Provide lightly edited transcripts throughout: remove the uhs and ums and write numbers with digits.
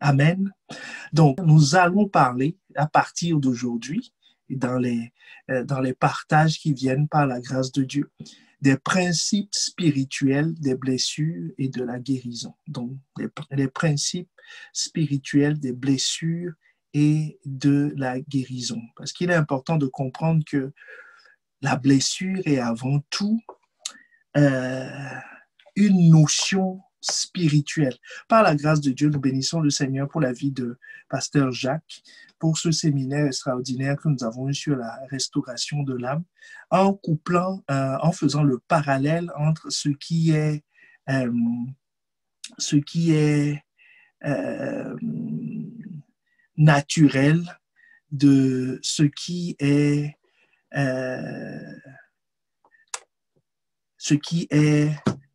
Amen. Donc, nous allons parler à partir d'aujourd'hui, dans les partages qui viennent par la grâce de Dieu, des principes spirituels des blessures et de la guérison. Donc, les principes spirituels des blessures et de la guérison. Parce qu'il est important de comprendre que la blessure est avant tout une notion spirituelle. Par la grâce de Dieu, nous bénissons le Seigneur pour la vie de Pasteur Jacques, pour ce séminaire extraordinaire que nous avons eu sur la restauration de l'âme, en couplant, en faisant le parallèle entre ce qui est naturel de ce qui est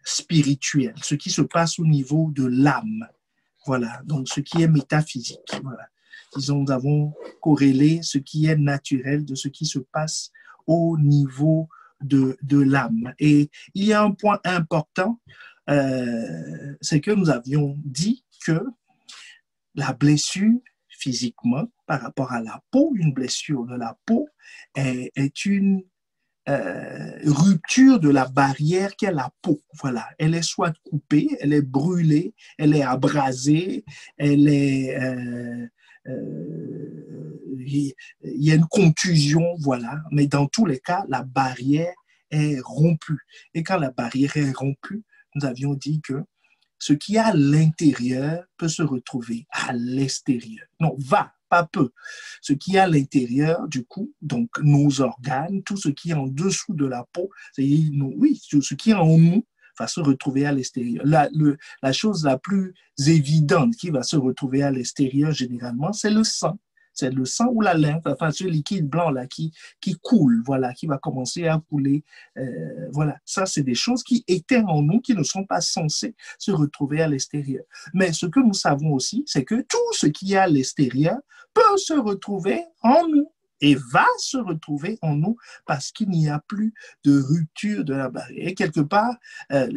spirituel, ce qui se passe au niveau de l'âme. Voilà, donc ce qui est métaphysique. Voilà. Disons, nous avons corrélé ce qui est naturel de ce qui se passe au niveau de l'âme. Et il y a un point important, c'est que nous avions dit que la blessure physiquement par rapport à la peau, une blessure de la peau est une rupture de la barrière qu'est la peau. Voilà, elle est soit coupée, elle est brûlée, elle est abrasée, elle est il y a une contusion, voilà. Mais dans tous les cas, la barrière est rompue. Et quand la barrière est rompue, nous avions dit que ce qui est à l'intérieur peut se retrouver à l'extérieur. Non, pas peu. Ce qui est à l'intérieur, du coup, donc nos organes, tout ce qui est en dessous de la peau, ce qui est en nous va se retrouver à l'extérieur. La chose la plus évidente qui va se retrouver à l'extérieur, généralement, c'est le sang. C'est le sang ou la lymphe, enfin ce liquide blanc là qui coule, voilà, qui va commencer à couler. Voilà, ça c'est des choses qui étaient en nous, qui ne sont pas censées se retrouver à l'extérieur. Mais ce que nous savons aussi, c'est que tout ce qui est à l'extérieur peut se retrouver en nous et va se retrouver en nous parce qu'il n'y a plus de rupture de la barrière. Et quelque part,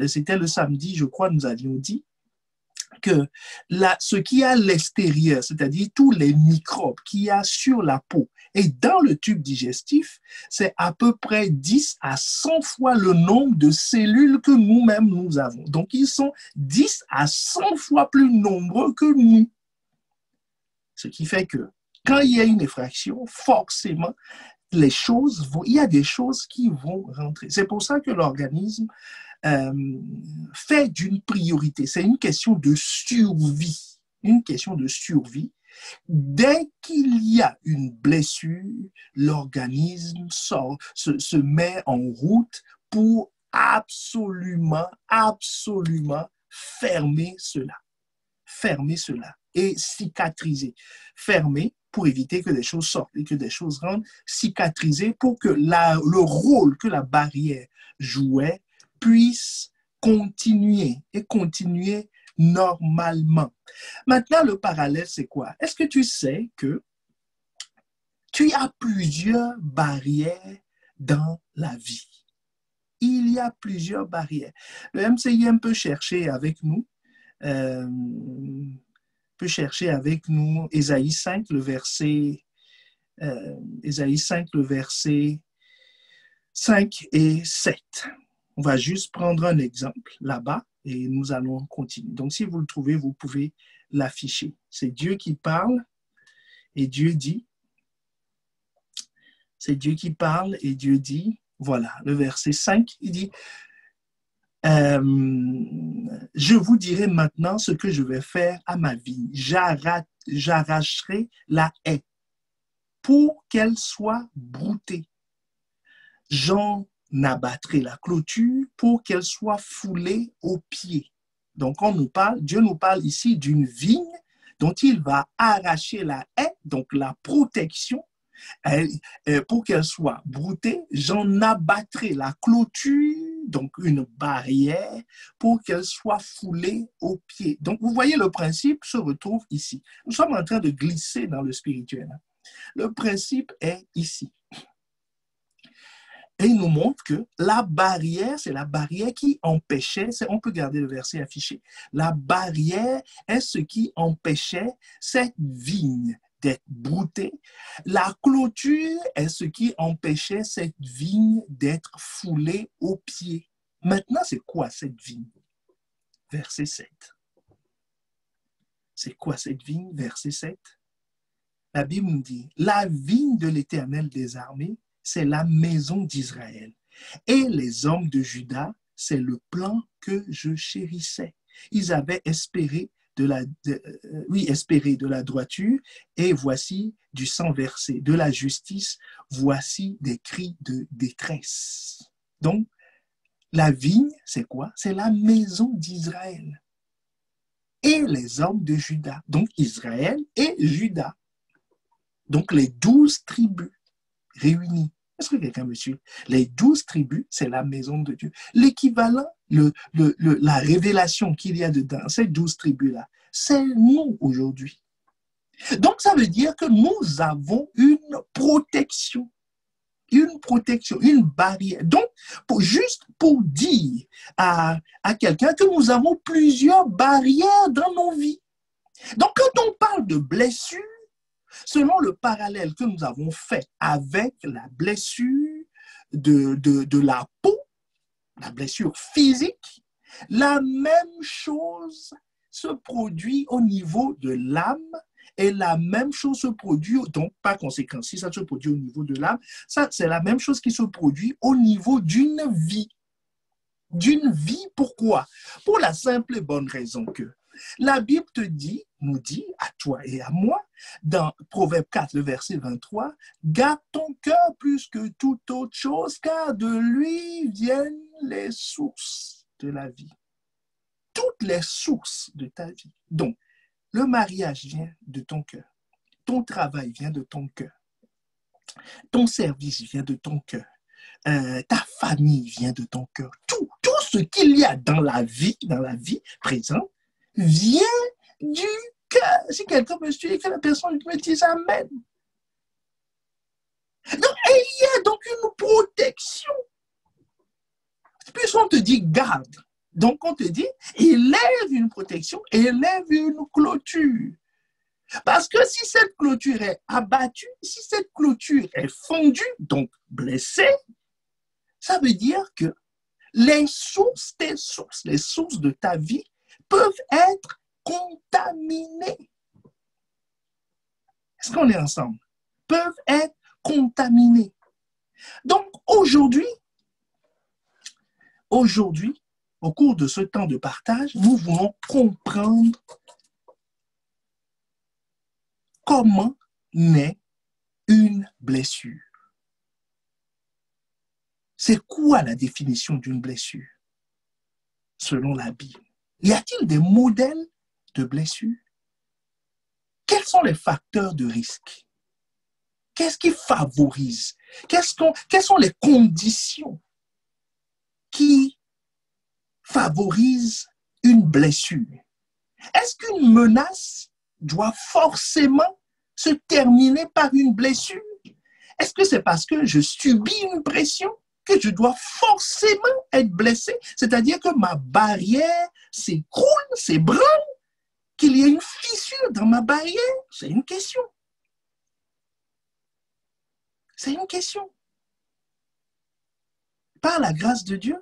c'était le samedi, je crois, nous avions dit que ce qui est à l'extérieur, c'est-à-dire tous les microbes qu'il y a sur la peau et dans le tube digestif, c'est à peu près 10 à 100 fois le nombre de cellules que nous-mêmes nous avons. Donc, ils sont 10 à 100 fois plus nombreux que nous. Ce qui fait que quand il y a une effraction, forcément, il y a des choses qui vont rentrer. C'est pour ça que l'organisme fait d'une priorité. C'est une question de survie. Une question de survie. Dès qu'il y a une blessure, l'organisme se met en route pour absolument fermer cela. Fermer cela et cicatriser. Fermer pour éviter que des choses sortent et que des choses rentrent. Cicatriser pour que le rôle que la barrière jouait puisse continuer normalement. Maintenant, le parallèle, c'est quoi? Est-ce que tu sais que tu as plusieurs barrières dans la vie? Il y a plusieurs barrières. Le MCIM peut chercher avec nous, Ésaïe 5, le verset 5 et 7. On va juste prendre un exemple là-bas et nous allons continuer. Donc, si vous le trouvez, vous pouvez l'afficher. C'est Dieu qui parle et Dieu dit, voilà, le verset 5, il dit, je vous dirai maintenant ce que je vais faire à ma vie. J'arracherai la haie pour qu'elle soit broutée. J'en abattrai la clôture pour qu'elle soit foulée aux pieds. Donc, Dieu nous parle ici d'une vigne dont il va arracher la haie, donc la protection, pour qu'elle soit broutée. J'en abattrai la clôture, donc une barrière, pour qu'elle soit foulée aux pieds. Donc, vous voyez, le principe se retrouve ici. Nous sommes en train de glisser dans le spirituel. Le principe est ici. Et il nous montre que la barrière, c'est la barrière qui empêchait, on peut garder le verset affiché, la barrière est ce qui empêchait cette vigne d'être broutée. La clôture est ce qui empêchait cette vigne d'être foulée aux pieds. Maintenant, c'est quoi cette vigne? Verset 7. C'est quoi cette vigne? Verset 7. La Bible nous dit, la vigne de l'Éternel des armées, c'est la maison d'Israël. Et les hommes de Juda, c'est le plan que je chérissais. Ils avaient espéré espéré de la droiture, et voici du sang versé, de la justice, voici des cris de détresse. Donc, la vigne, c'est quoi? C'est la maison d'Israël. Et les hommes de Juda, donc Israël et Juda. Donc, les 12 tribus réunies. Est-ce que quelqu'un me suit? Les 12 tribus, c'est la maison de Dieu. L'équivalent, la révélation qu'il y a dedans, ces 12 tribus-là, c'est nous aujourd'hui. Donc, ça veut dire que nous avons une protection, une barrière. Donc, juste pour dire à quelqu'un que nous avons plusieurs barrières dans nos vies. Donc, quand on parle de blessures, selon le parallèle que nous avons fait avec la blessure de la peau, la blessure physique, la même chose se produit au niveau de l'âme et la même chose se produit, donc par conséquent, si ça se produit au niveau de l'âme, ça c'est la même chose qui se produit au niveau d'une vie. D'une vie, pourquoi? Pour la simple et bonne raison que la Bible nous dit, à toi et à moi, dans Proverbe 4, le verset 23, « Garde ton cœur plus que toute autre chose, car de lui viennent les sources de la vie. » Toutes les sources de ta vie. Donc, le mariage vient de ton cœur. Ton travail vient de ton cœur. Ton service vient de ton cœur. Ta famille vient de ton cœur. Tout ce qu'il y a dans la vie présente, vient du cœur. Si quelqu'un me suit, que la personne me dise Amen. Donc, il y a donc une protection. Puis on te dit garde. Donc, on te dit élève une protection, élève une clôture. Parce que si cette clôture est abattue, si cette clôture est fondue, donc blessée, ça veut dire que les sources de ta vie peuvent être contaminées. Est-ce qu'on est ensemble? Peuvent être contaminées. Donc aujourd'hui, au cours de ce temps de partage, nous voulons comprendre comment naît une blessure. C'est quoi la définition d'une blessure selon la Bible? Y a-t-il des modèles de blessure? Quels sont les facteurs de risque? Qu'est-ce qui favorise? Quelles sont les conditions qui favorisent une blessure? Est-ce qu'une menace doit forcément se terminer par une blessure? Est-ce que c'est parce que je subis une pression que je dois forcément être blessé? C'est-à-dire que ma barrière s'écroule, s'ébranle, qu'il y ait une fissure dans ma barrière? C'est une question. C'est une question. Par la grâce de Dieu,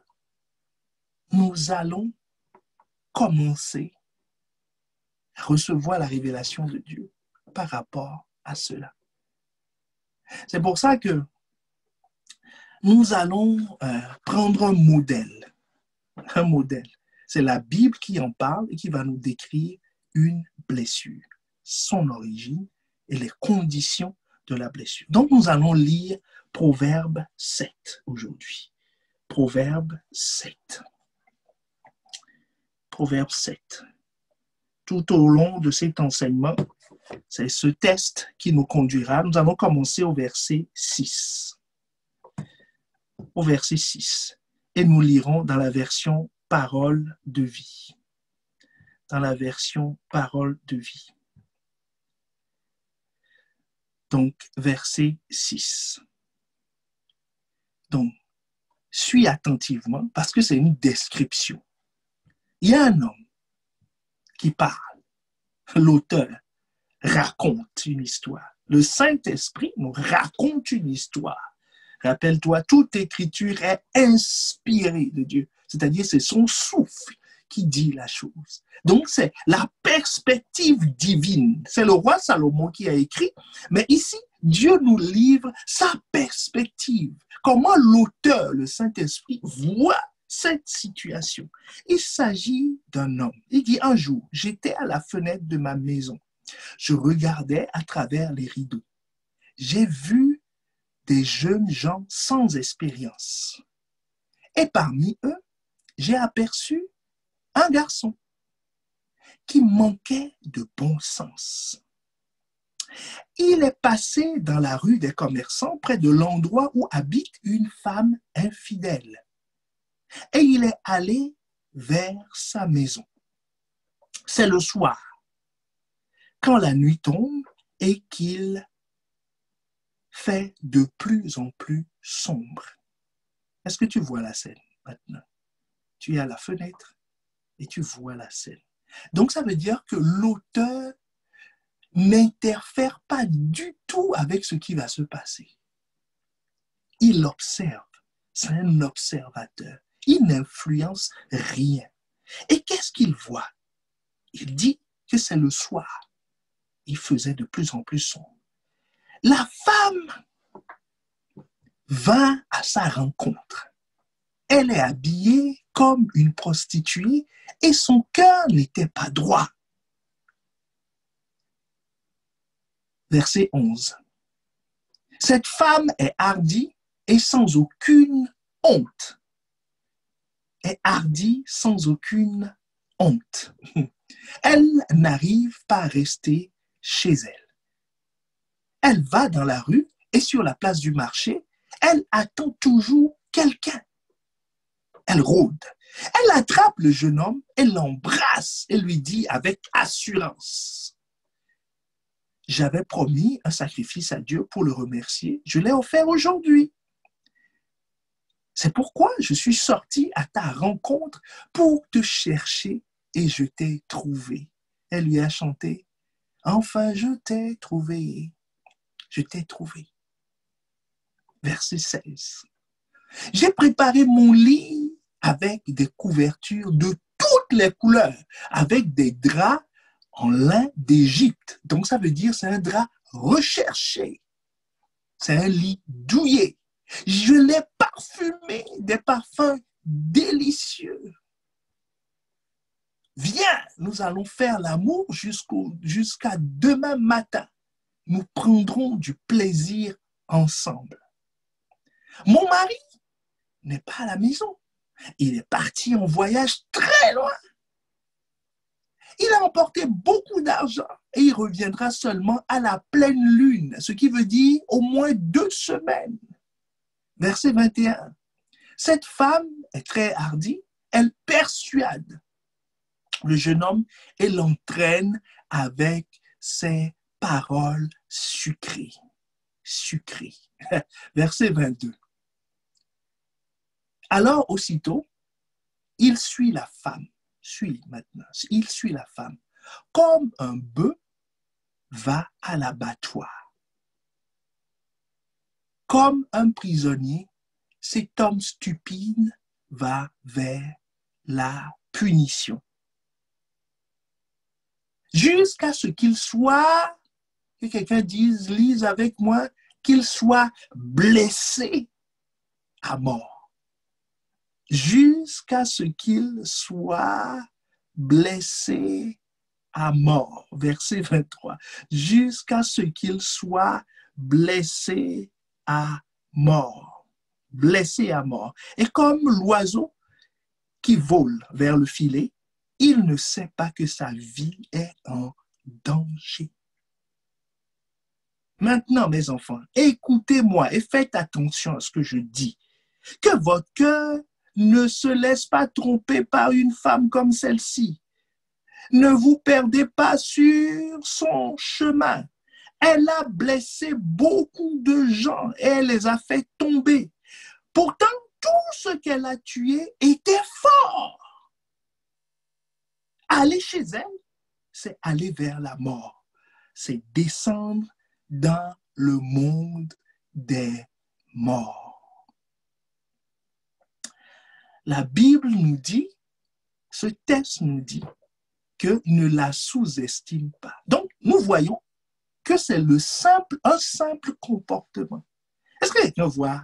nous allons commencer à recevoir la révélation de Dieu par rapport à cela. C'est pour ça que nous allons prendre un modèle. Un modèle. C'est la Bible qui en parle et qui va nous décrire une blessure, son origine et les conditions de la blessure. Donc, nous allons lire Proverbe 7 aujourd'hui. Proverbe 7. Proverbe 7. Tout au long de cet enseignement, c'est ce test qui nous conduira. Nous allons commencer au verset 6. Au verset 6. Et nous lirons dans la version Parole de vie. Dans la version Parole de vie. Donc, verset 6. Donc, Suis attentivement parce que c'est une description. Il y a un homme qui parle. L'auteur raconte une histoire. Le Saint-Esprit nous raconte une histoire. Rappelle-toi, toute écriture est inspirée de Dieu. C'est-à-dire, c'est son souffle qui dit la chose. Donc, c'est la perspective divine. C'est le roi Salomon qui a écrit, mais ici, Dieu nous livre sa perspective. Comment l'auteur, le Saint-Esprit, voit cette situation. Il s'agit d'un homme. Il dit, un jour, j'étais à la fenêtre de ma maison. Je regardais à travers les rideaux. J'ai vu des jeunes gens sans expérience. Et parmi eux, j'ai aperçu un garçon qui manquait de bon sens. Il est passé dans la rue des commerçants près de l'endroit où habite une femme infidèle. Et il est allé vers sa maison. C'est le soir, quand la nuit tombe et qu'il fait de plus en plus sombre. Est-ce que tu vois la scène maintenant? Tu es à la fenêtre et tu vois la scène. Donc, ça veut dire que l'auteur n'interfère pas du tout avec ce qui va se passer. Il observe. C'est un observateur. Il n'influence rien. Et qu'est-ce qu'il voit? Il dit que c'est le soir. Il faisait de plus en plus sombre. La femme vint à sa rencontre. Elle est habillée comme une prostituée et son cœur n'était pas droit. Verset 11. Cette femme est hardie et sans aucune honte. Est hardie sans aucune honte. Elle n'arrive pas à rester chez elle. Elle va dans la rue et sur la place du marché, elle attend toujours quelqu'un. Elle rôde. Elle attrape le jeune homme, elle l'embrasse et lui dit avec assurance: j'avais promis un sacrifice à Dieu pour le remercier. Je l'ai offert aujourd'hui. C'est pourquoi je suis sortie à ta rencontre pour te chercher et je t'ai trouvé. Elle lui a chanté: enfin je t'ai trouvé. Je t'ai trouvé. Verset 16. J'ai préparé mon lit avec des couvertures de toutes les couleurs, avec des draps en lin d'Égypte. Donc, ça veut dire c'est un drap recherché. C'est un lit douillet. Je l'ai parfumé des parfums délicieux. Viens, nous allons faire l'amour jusqu'à demain matin. Nous prendrons du plaisir ensemble. Mon mari n'est pas à la maison. Il est parti en voyage très loin. Il a emporté beaucoup d'argent et il reviendra seulement à la pleine lune, ce qui veut dire au moins 2 semaines. Verset 21. Cette femme est très hardie, elle persuade le jeune homme et l'entraîne avec ses paroles sucrées. Sucrées. Verset 22. Alors aussitôt, il suit la femme. Il suit la femme. Comme un bœuf va à l'abattoir. Comme un prisonnier, cet homme stupide va vers la punition. Jusqu'à ce qu'il soit, que quelqu'un lise avec moi, qu'il soit blessé à mort. Jusqu'à ce qu'il soit blessé à mort. Verset 23. Jusqu'à ce qu'il soit blessé à mort. Blessé à mort. Et comme l'oiseau qui vole vers le filet, il ne sait pas que sa vie est en danger. Maintenant, mes enfants, écoutez-moi et faites attention à ce que je dis. Que votre cœur ne se laisse pas tromper par une femme comme celle-ci. Ne vous perdez pas sur son chemin. Elle a blessé beaucoup de gens et elle les a fait tomber. Pourtant, tout ce qu'elle a tué était fort. Aller chez elle, c'est aller vers la mort. C'est descendre dans le monde des morts. La Bible nous dit, ce texte nous dit que ne la sous-estime pas. Donc, nous voyons que c'est un simple comportement. Est-ce que quelqu'un voit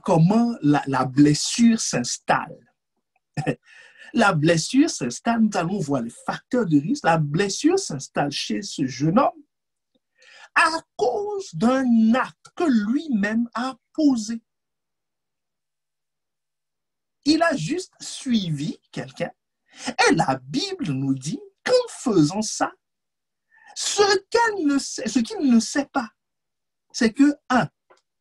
comment la blessure s'installe? La blessure s'installe, nous allons voir les facteurs de risque. La blessure s'installe chez ce jeune homme à cause d'un acte que lui-même a posé. Il a juste suivi quelqu'un. Et la Bible nous dit qu'en faisant ça, ce qu'il ne sait pas, c'est que,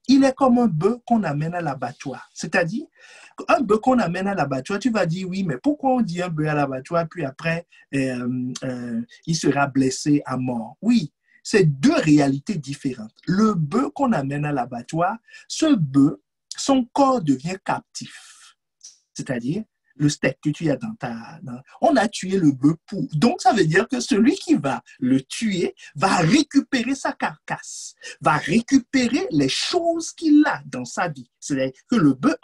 il est comme un bœuf qu'on amène à l'abattoir. C'est-à-dire, un bœuf qu'on amène à l'abattoir, tu vas dire, oui, mais pourquoi on dit un bœuf à l'abattoir, puis après, il sera blessé à mort? Oui, c'est deux réalités différentes. Le bœuf qu'on amène à l'abattoir, ce bœuf, son corps devient captif. C'est-à-dire, le steak que tu as on a tué le bœuf pour. Donc, ça veut dire que celui qui va le tuer va récupérer sa carcasse, va récupérer les choses qu'il a dans sa vie. C'est-à-dire que le bœuf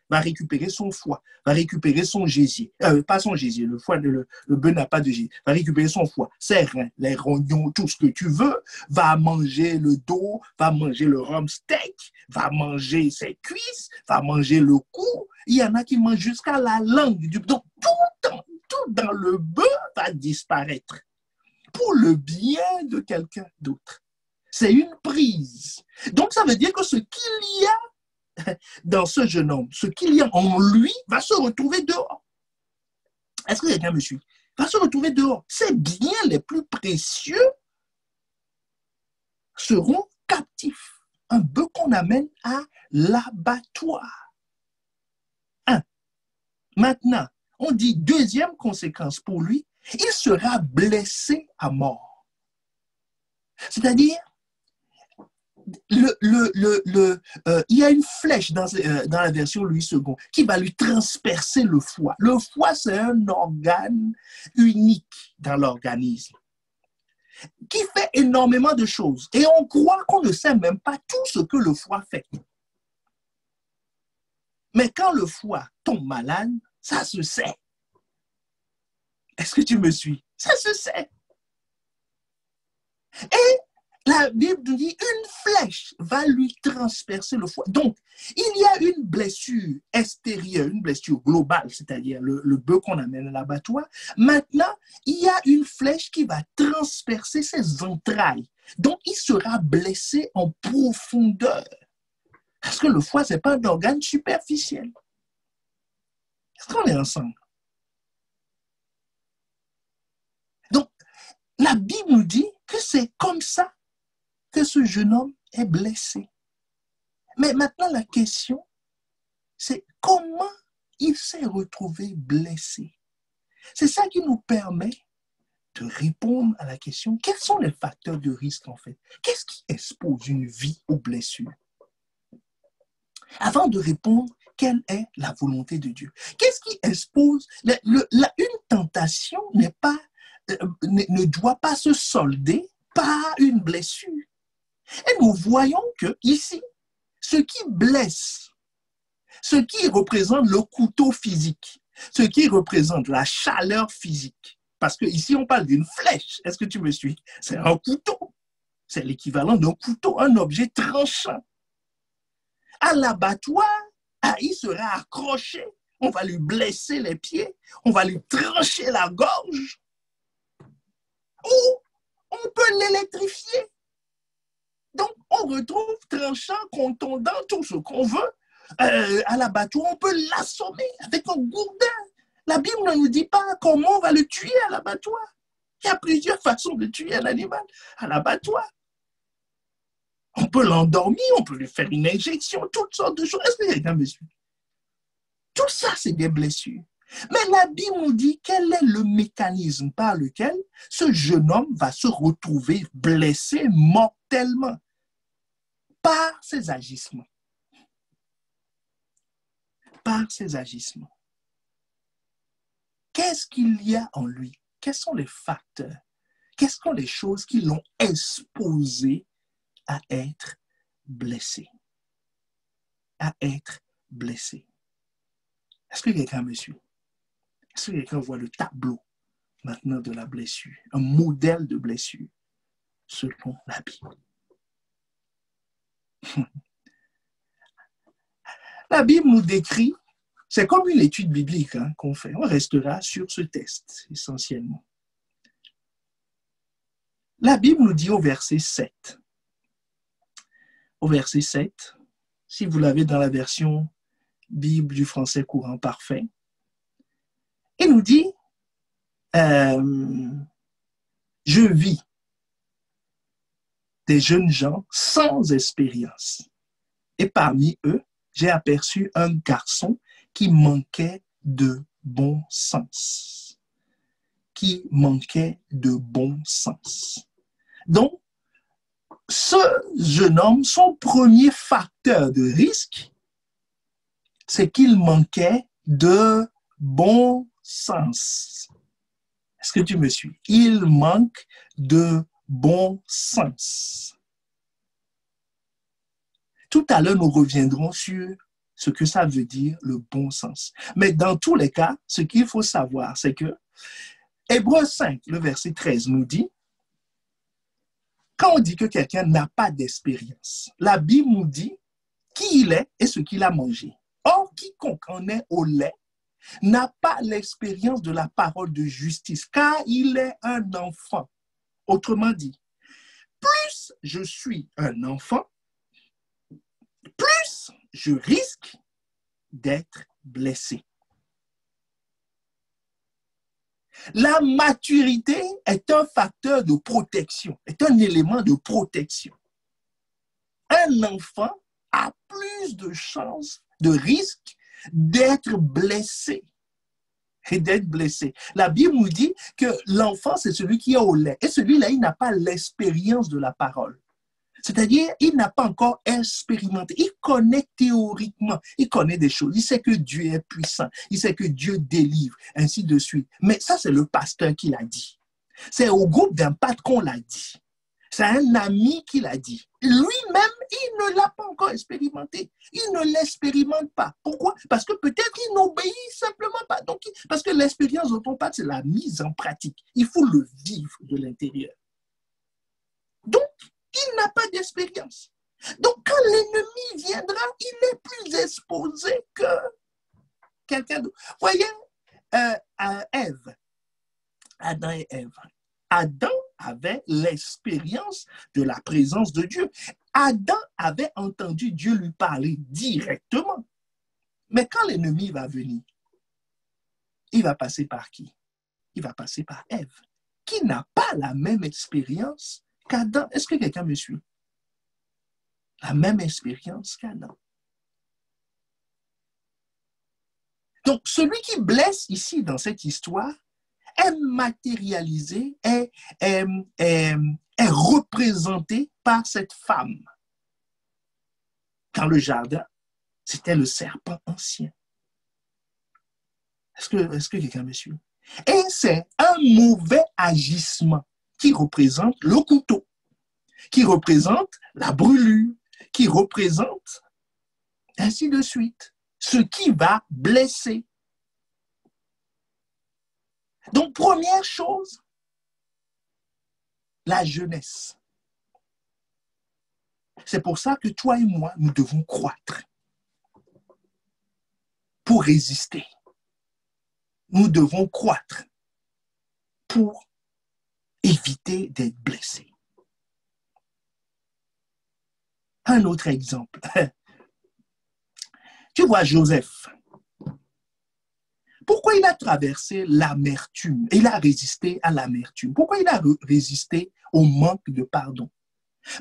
va récupérer son foie, va récupérer son gésier. Pas son gésier, le bœuf n'a pas de gésier. Va récupérer son foie, ses reins, les rognons, tout ce que tu veux, va manger le dos, va manger le rhum steak, va manger ses cuisses, va manger le cou. Il y en a qui mangent jusqu'à la langue. Donc, tout dans le bœuf va disparaître pour le bien de quelqu'un d'autre. C'est une prise. Donc, ça veut dire que ce qu'il y a dans ce jeune homme, ce qu'il y a en lui va se retrouver dehors. Est-ce que quelqu'un me suit? Va se retrouver dehors. Ces biens les plus précieux seront captifs. Un bœuf qu'on amène à l'abattoir. Maintenant, on dit deuxième conséquence pour lui, il sera blessé à mort. C'est-à-dire, il y a une flèche dans la version Louis II qui va lui transpercer le foie. Le foie, c'est un organe unique dans l'organisme qui fait énormément de choses. Et on croit qu'on ne sait même pas tout ce que le foie fait. Mais quand le foie tombe malade, ça se sait. Est-ce que tu me suis? Ça se sait. Et la Bible nous dit une flèche va lui transpercer le foie. Donc, il y a une blessure extérieure, une blessure globale, c'est-à-dire le bœuf qu'on amène à l'abattoir. Maintenant, il y a une flèche qui va transpercer ses entrailles. Donc, il sera blessé en profondeur. Parce que le foie, ce n'est pas un organe superficiel. Est-ce qu'on est ensemble? Donc, la Bible nous dit que c'est comme ça que ce jeune homme est blessé. Mais maintenant, la question, c'est comment il s'est retrouvé blessé. C'est ça qui nous permet de répondre à la question, quels sont les facteurs de risque en fait? Qu'est-ce qui expose une vie aux blessures? Avant de répondre, quelle est la volonté de Dieu? Qu'est-ce qui expose? Une tentation ne doit pas se solder par une blessure. Et nous voyons que ici, ce qui blesse, ce qui représente le couteau physique, ce qui représente la chaleur physique, parce qu'ici on parle d'une flèche, est-ce que tu me suis? C'est un couteau, c'est l'équivalent d'un couteau, un objet tranchant. À l'abattoir, il sera accroché, on va lui blesser les pieds, on va lui trancher la gorge, ou on peut l'électrifier. Donc, on retrouve tranchant, contondant, tout ce qu'on veut. À l'abattoir, on peut l'assommer avec un gourdin. La Bible ne nous dit pas comment on va le tuer à l'abattoir. Il y a plusieurs façons de tuer un animal à l'abattoir. On peut l'endormir, on peut lui faire une injection, toutes sortes de choses. Est-ce que quelqu'un me suit? Tout ça, c'est des blessures. Mais la Bible nous dit quel est le mécanisme par lequel ce jeune homme va se retrouver blessé mortellement par ses agissements. par ses agissements. Qu'est-ce qu'il y a en lui? Quels sont les facteurs? Quelles sont les choses qui l'ont exposé à être blessé? À être blessé. Est-ce que quelqu'un me suit? Est-ce que quelqu'un voit le tableau maintenant de la blessure? Un modèle de blessure selon la Bible. La Bible nous décrit, c'est comme une étude biblique qu'on fait. On restera sur ce test essentiellement. La Bible nous dit au verset 7. Au verset 7, si vous l'avez dans la version Bible du français courant parfait, il nous dit, je vis des jeunes gens sans expérience. Et parmi eux, j'ai aperçu un garçon qui manquait de bon sens. Qui manquait de bon sens. Donc, ce jeune homme, son premier facteur de risque, c'est qu'il manquait de bon sens. Est-ce que tu me suis? Il manque de bon sens. Tout à l'heure, nous reviendrons sur ce que ça veut dire, le bon sens. Mais dans tous les cas, ce qu'il faut savoir, c'est que Hébreux 5, le verset 13 nous dit, quand on dit que quelqu'un n'a pas d'expérience, la Bible nous dit qui il est et ce qu'il a mangé. Or, quiconque en est au lait n'a pas l'expérience de la parole de justice, car il est un enfant. Autrement dit, plus je suis un enfant, plus je risque d'être blessé. La maturité est un facteur de protection, est un élément de protection. Un enfant a plus de chances, de risque d'être blessé et d'être blessé. La Bible nous dit que l'enfant, c'est celui qui est au lait. Et celui-là, il n'a pas l'expérience de la parole. C'est-à-dire, il n'a pas encore expérimenté. Il connaît théoriquement, il connaît des choses. Il sait que Dieu est puissant. Il sait que Dieu délivre, ainsi de suite. Mais ça, c'est le pasteur qui l'a dit. C'est au groupe d'impact qu'on l'a dit. C'est un ami qui l'a dit. Lui-même, il ne l'a pas encore expérimenté. Il ne l'expérimente pas. Pourquoi? Parce que peut-être il n'obéit simplement pas. Donc, parce que l'expérience dont on parle, c'est la mise en pratique. Il faut le vivre de l'intérieur. Donc, il n'a pas d'expérience. Donc, quand l'ennemi viendra, il est plus exposé que quelqu'un d'autre. Voyez, Ève, Adam et Ève. Adam avait l'expérience de la présence de Dieu. Adam avait entendu Dieu lui parler directement. Mais quand l'ennemi va venir, il va passer par qui? Il va passer par Ève, qui n'a pas la même expérience qu'Adam. Est-ce que quelqu'un me suit? La même expérience qu'Adam. Donc, celui qui blesse ici dans cette histoire est matérialisé, est représenté par cette femme. Dans le jardin, c'était le serpent ancien. Est-ce que quelqu'un me suit? Et c'est un mauvais agissement qui représente le couteau, qui représente la brûlure, qui représente ainsi de suite, ce qui va blesser. Donc, première chose, la jeunesse. C'est pour ça que toi et moi, nous devons croître pour résister. Nous devons croître pour éviter d'être blessés. Un autre exemple. Tu vois Joseph. Pourquoi il a traversé l'amertume? Il a résisté à l'amertume. Pourquoi il a résisté au manque de pardon?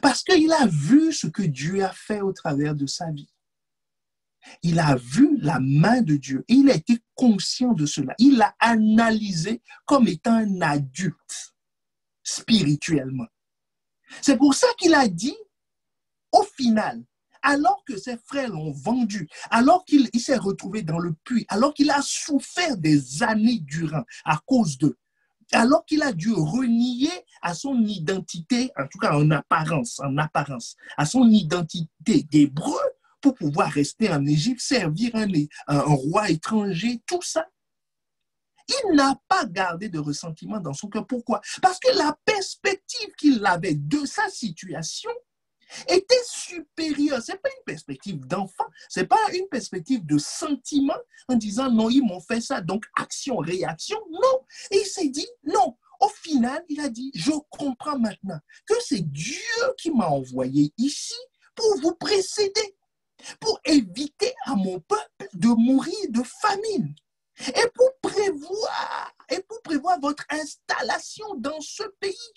Parce qu'il a vu ce que Dieu a fait au travers de sa vie. Il a vu la main de Dieu. Et il a été conscient de cela. Il l'a analysé comme étant un adulte spirituellement. C'est pour ça qu'il a dit, au final, alors que ses frères l'ont vendu, alors qu'il s'est retrouvé dans le puits, alors qu'il a souffert des années durant à cause d'eux, alors qu'il a dû renier à son identité, en tout cas en apparence, à son identité d'hébreu pour pouvoir rester en Égypte, servir un roi étranger, tout ça. Il n'a pas gardé de ressentiment dans son cœur. Pourquoi? Parce que la perspective qu'il avait de sa situation était supérieure. Ce n'est pas une perspective d'enfant, ce n'est pas une perspective de sentiment en disant non, ils m'ont fait ça, donc action, réaction. Non. Et il s'est dit non. Au final, il a dit, je comprends maintenant que c'est Dieu qui m'a envoyé ici pour vous précéder, pour éviter à mon peuple de mourir de famine et pour prévoir votre installation dans ce pays.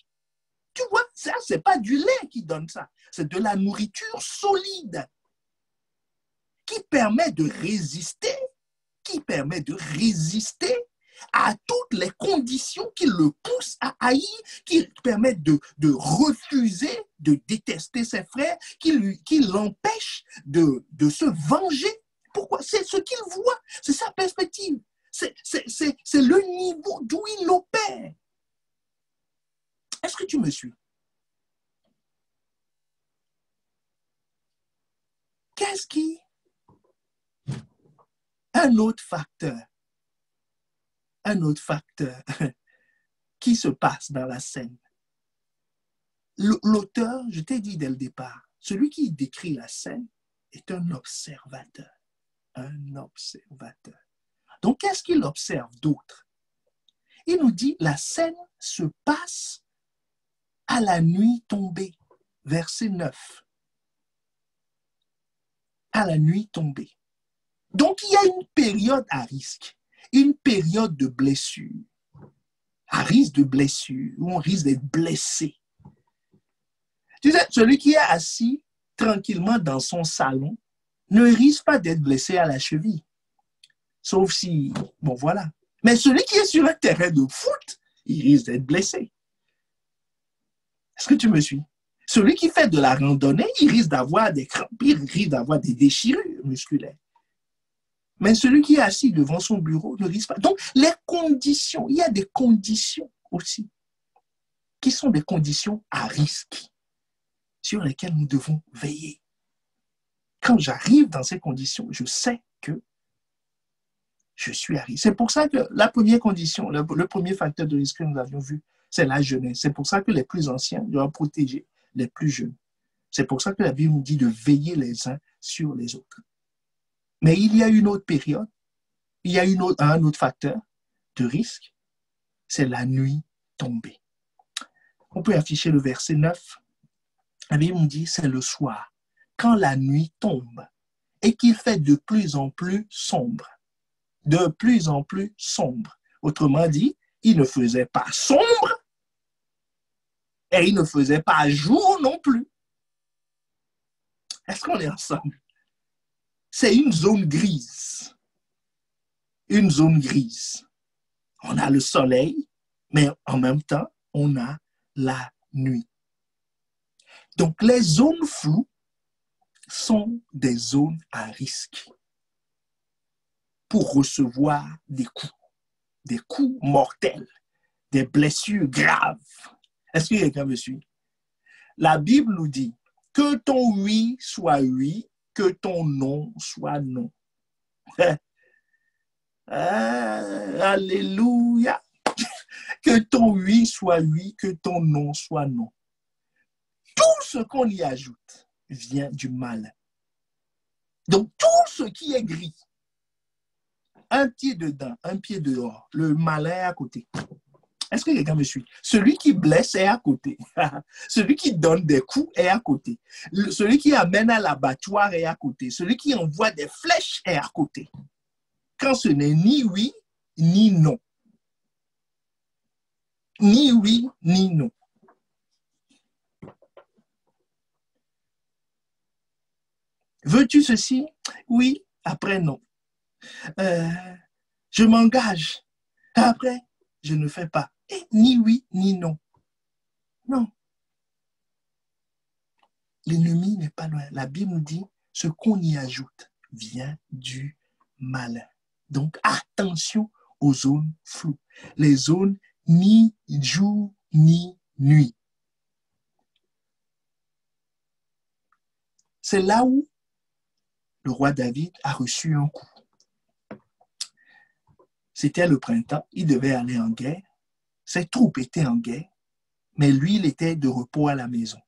Tu vois, ça, ce n'est pas du lait qui donne ça. C'est de la nourriture solide qui permet de résister, à toutes les conditions qui le poussent à haïr, qui permettent de refuser, de détester ses frères, qui l'empêchent de se venger. Pourquoi? C'est ce qu'il voit, c'est sa perspective. C'est le niveau d'où il opère. Est-ce que tu me suis? Qu'est-ce qui... Un autre facteur qui se passe dans la scène. L'auteur, je t'ai dit dès le départ, celui qui décrit la scène est un observateur. Un observateur. Donc, qu'est-ce qu'il observe d'autre? Il nous dit, la scène se passe à la nuit tombée. Verset 9. À la nuit tombée. Donc, il y a une période à risque, une période de blessure, à risque de blessure, où on risque d'être blessé. Tu sais, celui qui est assis tranquillement dans son salon ne risque pas d'être blessé à la cheville. Sauf si, bon voilà. Mais celui qui est sur un terrain de foot, il risque d'être blessé. Est-ce que tu me suis? Celui qui fait de la randonnée, il risque d'avoir des crampes, il risque d'avoir des déchirures musculaires. Mais celui qui est assis devant son bureau ne risque pas. Donc, les conditions, il y a des conditions aussi, qui sont des conditions à risque, sur lesquelles nous devons veiller. Quand j'arrive dans ces conditions, je sais que je suis à risque. C'est pour ça que la première condition, le premier facteur de risque que nous avions vu, c'est la jeunesse. C'est pour ça que les plus anciens doivent protéger les plus jeunes. C'est pour ça que la Bible nous dit de veiller les uns sur les autres. Mais il y a une autre période, il y a un autre facteur de risque, c'est la nuit tombée. On peut afficher le verset 9. La Bible nous dit, c'est le soir, quand la nuit tombe et qu'il fait de plus en plus sombre. De plus en plus sombre. Autrement dit, il ne faisait pas sombre et il ne faisait pas jour non plus. Est-ce qu'on est ensemble? C'est une zone grise. Une zone grise. On a le soleil, mais en même temps, on a la nuit. Donc, les zones floues sont des zones à risque pour recevoir des coups mortels, des blessures graves. Est-ce que quelqu'un me suit? La Bible nous dit que ton oui soit oui, que ton non soit non. Alléluia. Que ton oui soit oui, que ton non soit non. Tout ce qu'on y ajoute vient du mal. Donc, tout ce qui est gris, un pied dedans, un pied dehors, le malin est à côté. Est-ce que quelqu'un me suit? Celui qui blesse est à côté. Celui qui donne des coups est à côté. Celui qui amène à l'abattoir est à côté. Celui qui envoie des flèches est à côté. Quand ce n'est ni oui, ni non. Ni oui, ni non. Veux-tu ceci? Oui, après non. Je m'engage. Après, je ne fais pas. Et ni oui, ni non. Non. L'ennemi n'est pas loin. La Bible nous dit, ce qu'on y ajoute vient du malin. Donc, attention aux zones floues. Les zones ni jour ni nuit. C'est là où le roi David a reçu un coup. C'était le printemps, il devait aller en guerre. Ses troupes étaient en guerre, mais lui, il était de repos à la maison.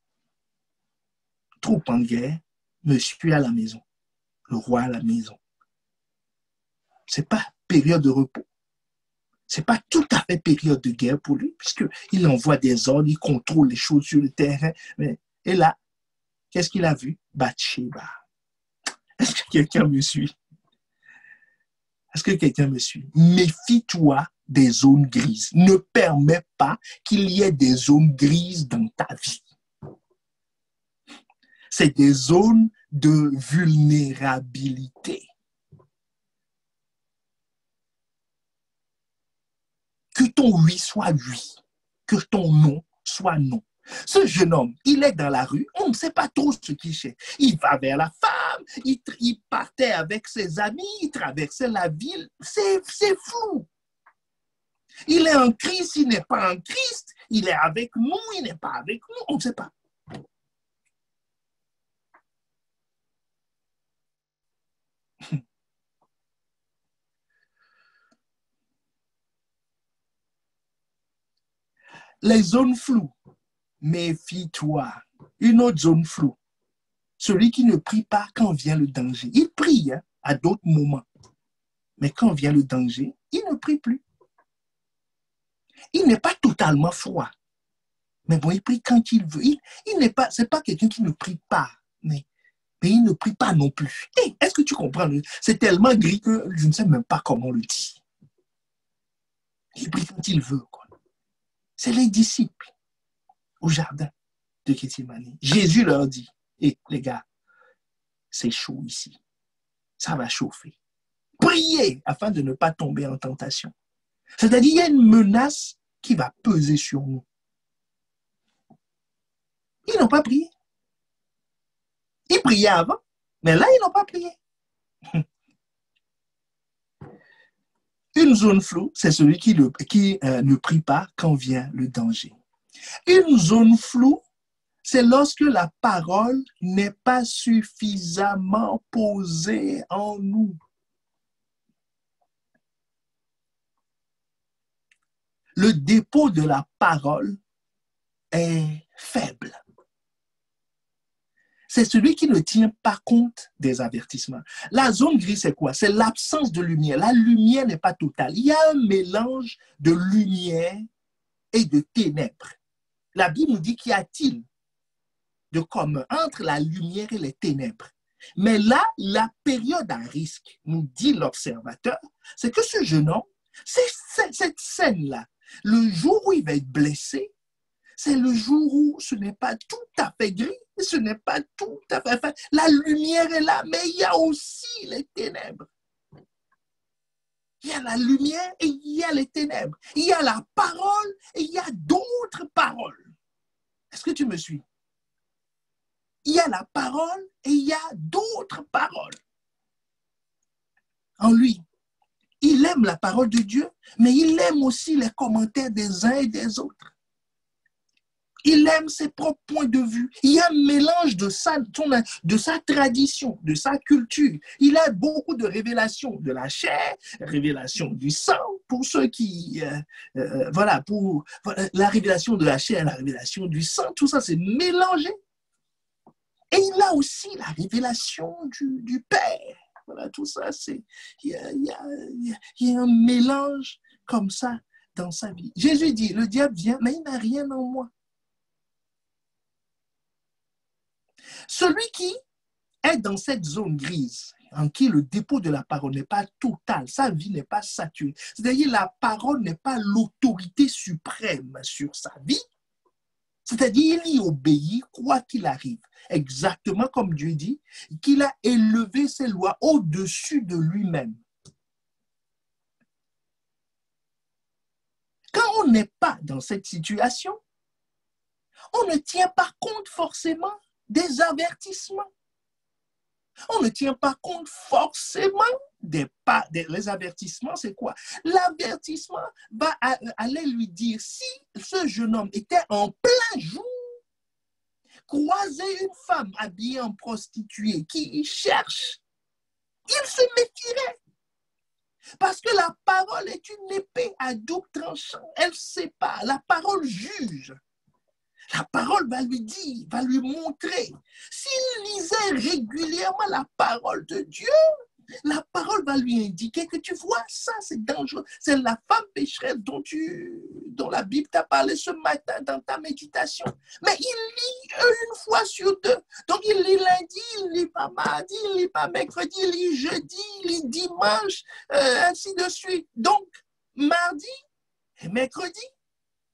Troupes en guerre, monsieur à la maison, le roi à la maison. Ce n'est pas période de repos. Ce n'est pas tout à fait période de guerre pour lui, puisqu'il envoie des ordres, il contrôle les choses sur le terrain. Et là, qu'est-ce qu'il a vu? Bathsheba. Est-ce que quelqu'un me suit? Est-ce que quelqu'un me suit? Méfie-toi des zones grises. Ne permets pas qu'il y ait des zones grises dans ta vie. C'est des zones de vulnérabilité. Que ton oui soit oui, que ton non soit non. Ce jeune homme, il est dans la rue, on ne sait pas trop ce qu'il cherche. Il va vers la femme, il partait avec ses amis, il traversait la ville. C'est fou. Il est en Christ, il n'est pas en Christ. Il est avec nous, il n'est pas avec nous. On ne sait pas. Les zones floues, méfie-toi. Une autre zone floue. Celui qui ne prie pas quand vient le danger. Il prie à d'autres moments. Mais quand vient le danger, il ne prie plus. Il n'est pas totalement froid. Mais bon, il prie quand il veut. C'est pas quelqu'un qui ne prie pas, mais il ne prie pas non plus. Hey, est-ce que tu comprends? C'est tellement gris que je ne sais même pas comment on le dit. Il prie quand il veut, quoi. C'est les disciples au jardin de Gethsémani. Jésus leur dit, hey, les gars, c'est chaud ici. Ça va chauffer. Priez afin de ne pas tomber en tentation. C'est-à-dire, il y a une menace qui va peser sur nous. Ils n'ont pas prié. Ils priaient avant, mais là, ils n'ont pas prié. Une zone floue, c'est celui qui ne prie pas quand vient le danger. Une zone floue, c'est lorsque la parole n'est pas suffisamment posée en nous. Le dépôt de la parole est faible. C'est celui qui ne tient pas compte des avertissements. La zone grise, c'est quoi? C'est l'absence de lumière. La lumière n'est pas totale. Il y a un mélange de lumière et de ténèbres. La Bible nous dit qu'il y a-t-il de commun entre la lumière et les ténèbres. Mais là, la période à risque, nous dit l'observateur, c'est que ce jeune homme, cette scène-là, le jour où il va être blessé, c'est le jour où ce n'est pas tout à fait gris, ce n'est pas tout à fait... La lumière est là, mais il y a aussi les ténèbres. Il y a la lumière et il y a les ténèbres. Il y a la parole et il y a d'autres paroles. Est-ce que tu me suis? Il y a la parole et il y a d'autres paroles. En lui, il aime la parole de Dieu, mais il aime aussi les commentaires des uns et des autres. Il aime ses propres points de vue. Il y a un mélange de sa tradition, de sa culture. Il a beaucoup de révélations de la chair, révélations du sang, pour ceux qui... la révélation de la chair, la révélation du sang, tout ça, c'est mélangé. Et il a aussi la révélation du Père. Voilà, tout ça, il y a un mélange comme ça dans sa vie. Jésus dit, le diable vient, mais il n'a rien en moi. Celui qui est dans cette zone grise, en qui le dépôt de la parole n'est pas total, sa vie n'est pas saturée, c'est-à-dire la parole n'est pas l'autorité suprême sur sa vie, c'est-à-dire il y obéit quoi qu'il arrive, exactement comme Dieu dit, qu'il a élevé ses lois au-dessus de lui-même. Quand on n'est pas dans cette situation, on ne tient pas compte forcément des avertissements. On ne tient pas compte forcément les avertissements. C'est quoi? L'avertissement allait lui dire, si ce jeune homme était en plein jour, croiser une femme habillée en prostituée qui y cherche, il se méfierait. Parce que la parole est une épée à double tranchant. Elle sépare. La parole juge. La parole va lui dire, va lui montrer. S'il lisait régulièrement la parole de Dieu, la parole va lui indiquer que tu vois, ça c'est dangereux. C'est la femme pécheresse dont la Bible t'a parlé ce matin dans ta méditation. Mais il lit une fois sur deux. Donc il lit lundi, il lit pas mardi, il lit pas mercredi, il lit jeudi, il lit dimanche, ainsi de suite. Donc mardi et mercredi,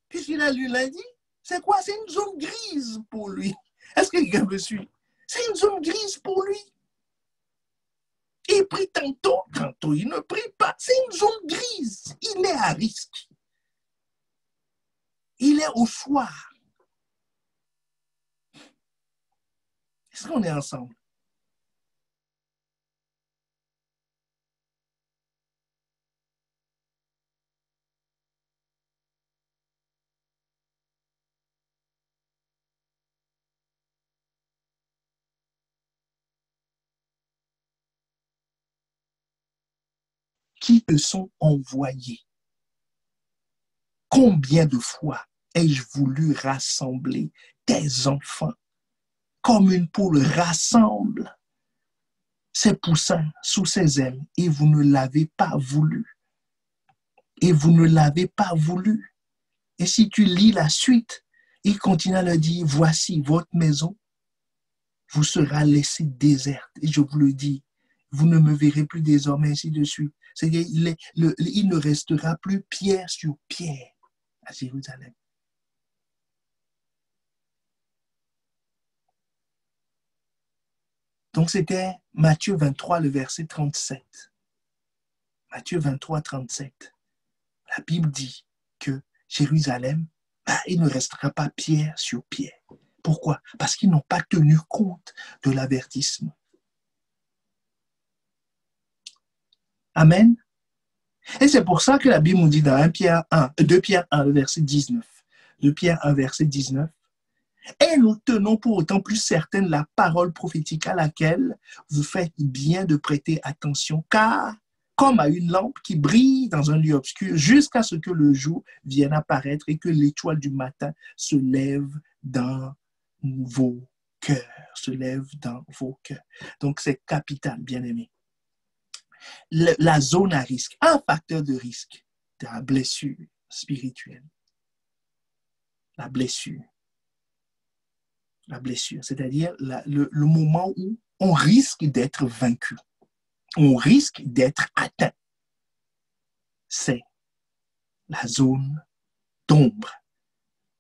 puisqu'il a lu lundi, c'est quoi? C'est une zone grise pour lui. Est-ce que quelqu'un me suit? C'est une zone grise pour lui. Il prie tantôt il ne prie pas. C'est une zone grise. Il est à risque. Il est au soir. Est-ce qu'on est ensemble? Qui te sont envoyés? Combien de fois ai-je voulu rassembler tes enfants comme une poule rassemble ses poussins sous ses ailes et vous ne l'avez pas voulu. Et vous ne l'avez pas voulu. Et si tu lis la suite, il continue à leur dire, voici votre maison vous sera laissée déserte. Et je vous le dis, vous ne me verrez plus désormais, ainsi de suite. C'est-à-dire, il ne restera plus pierre sur pierre à Jérusalem. Donc, c'était Matthieu 23, le verset 37. Matthieu 23, 37. La Bible dit que Jérusalem, il ne restera pas pierre sur pierre. Pourquoi? Parce qu'ils n'ont pas tenu compte de l'avertissement. Amen. Et c'est pour ça que la Bible nous dit dans 2 Pierre 1, le verset 19. 2 Pierre 1, verset 19. Et nous tenons pour autant plus certaine la parole prophétique à laquelle vous faites bien de prêter attention, car comme à une lampe qui brille dans un lieu obscur jusqu'à ce que le jour vienne apparaître et que l'étoile du matin se lève dans vos cœurs, Donc, c'est capital, bien aimé. La zone à risque, un facteur de risque de la blessure spirituelle. La blessure, c'est-à-dire le moment où on risque d'être vaincu, on risque d'être atteint. C'est la zone d'ombre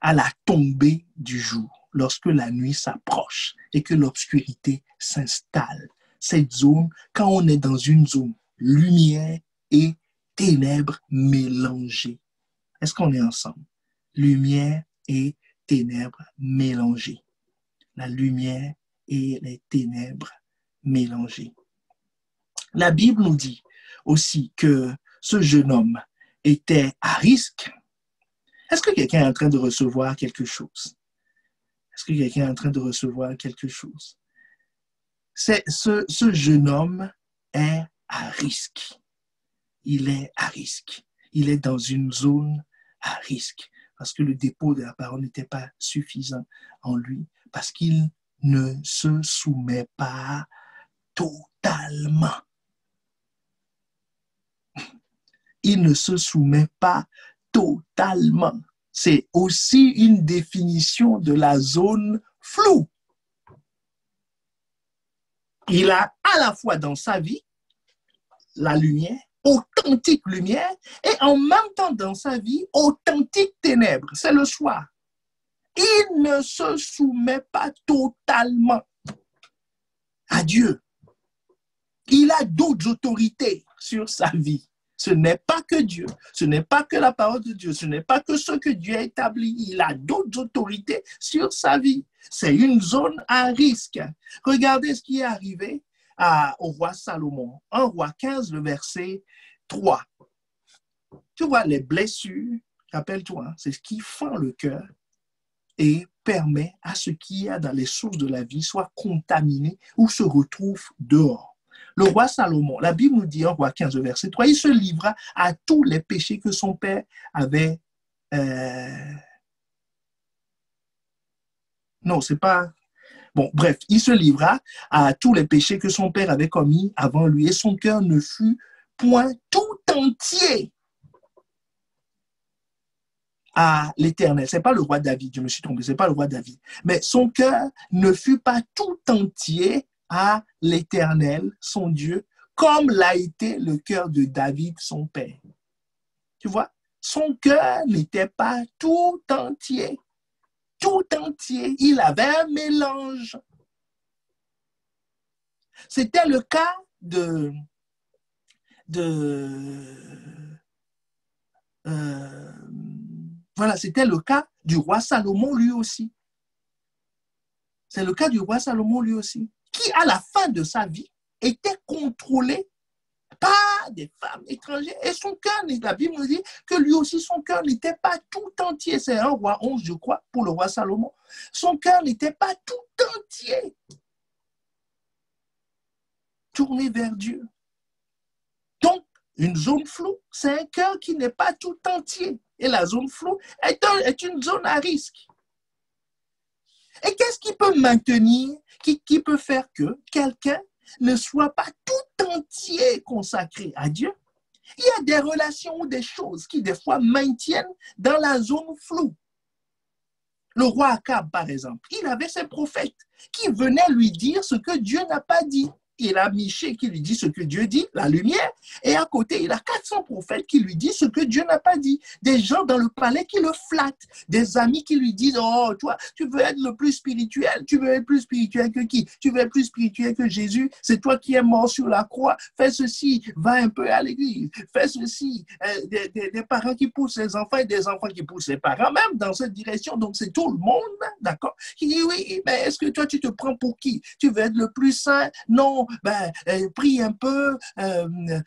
à la tombée du jour, lorsque la nuit s'approche et que l'obscurité s'installe. Cette zone, quand on est dans une zone lumière et ténèbres mélangées. Est-ce qu'on est ensemble? Lumière et ténèbres mélangées. La lumière et les ténèbres mélangées. La Bible nous dit aussi que ce jeune homme était à risque. Est-ce que quelqu'un est en train de recevoir quelque chose? Est-ce que quelqu'un est en train de recevoir quelque chose? Ce jeune homme est à risque. Il est à risque. Il est dans une zone à risque parce que le dépôt de la parole n'était pas suffisant en lui, parce qu'il ne se soumet pas totalement. Il ne se soumet pas totalement. C'est aussi une définition de la zone floue. Il a à la fois dans sa vie la lumière, authentique lumière, et en même temps dans sa vie, authentique ténèbres. C'est le choix. Il ne se soumet pas totalement à Dieu. Il a d'autres autorités sur sa vie. Ce n'est pas que Dieu, ce n'est pas que la parole de Dieu, ce n'est pas que ce que Dieu a établi. Il a d'autres autorités sur sa vie. C'est une zone à risque. Regardez ce qui est arrivé au roi Salomon. 1 Roi 15, le verset 3. Tu vois, les blessures, rappelle-toi, hein, c'est ce qui fend le cœur et permet à ce qu'il y a dans les sources de la vie soit contaminé ou se retrouve dehors. Le roi Salomon, la Bible nous dit en Roi 15, verset 3, il se livra à tous les péchés que son père avait... Non, c'est pas... Bon, bref, il se livra à tous les péchés que son père avait commis avant lui et son cœur ne fut point tout entier à l'Éternel. Ce n'est pas le roi David, je me suis trompé, ce n'est pas le roi David. Mais son cœur ne fut pas tout entier à l'Éternel, son Dieu, comme l'a été le cœur de David, son père. Tu vois, son cœur n'était pas tout entier. Tout entier. Il avait un mélange. C'était le cas voilà, c'était le cas du roi Salomon lui aussi. C'est le cas du roi Salomon lui aussi, qui à la fin de sa vie était contrôlé par des femmes étrangères. Et son cœur, la Bible nous dit que lui aussi, son cœur n'était pas tout entier. C'est 1 Roi 11, je crois, pour le roi Salomon. Son cœur n'était pas tout entier tourné vers Dieu. Donc, une zone floue, c'est un cœur qui n'est pas tout entier. Et la zone floue est une zone à risque. Et qu'est-ce qui peut maintenir, qui peut faire que quelqu'un ne soit pas tout entier consacré à Dieu? Il y a des relations ou des choses qui, des fois, maintiennent dans la zone floue. Le roi Akab, par exemple, il avait ses prophètes qui venaient lui dire ce que Dieu n'a pas dit. Il a Michée qui lui dit ce que Dieu dit, la lumière, et à côté, il a 400 prophètes qui lui disent ce que Dieu n'a pas dit. Des gens dans le palais qui le flattent, des amis qui lui disent, oh, toi, tu veux être le plus spirituel, tu veux être plus spirituel que qui? Tu veux être plus spirituel que Jésus, c'est toi qui es mort sur la croix, fais ceci, va un peu à l'église, fais ceci. Des parents qui poussent les enfants et des enfants qui poussent les parents, même dans cette direction, donc c'est tout le monde, d'accord, qui dit, oui, mais est-ce que toi, tu te prends pour qui? Tu veux être le plus saint? Non. Prie un peu,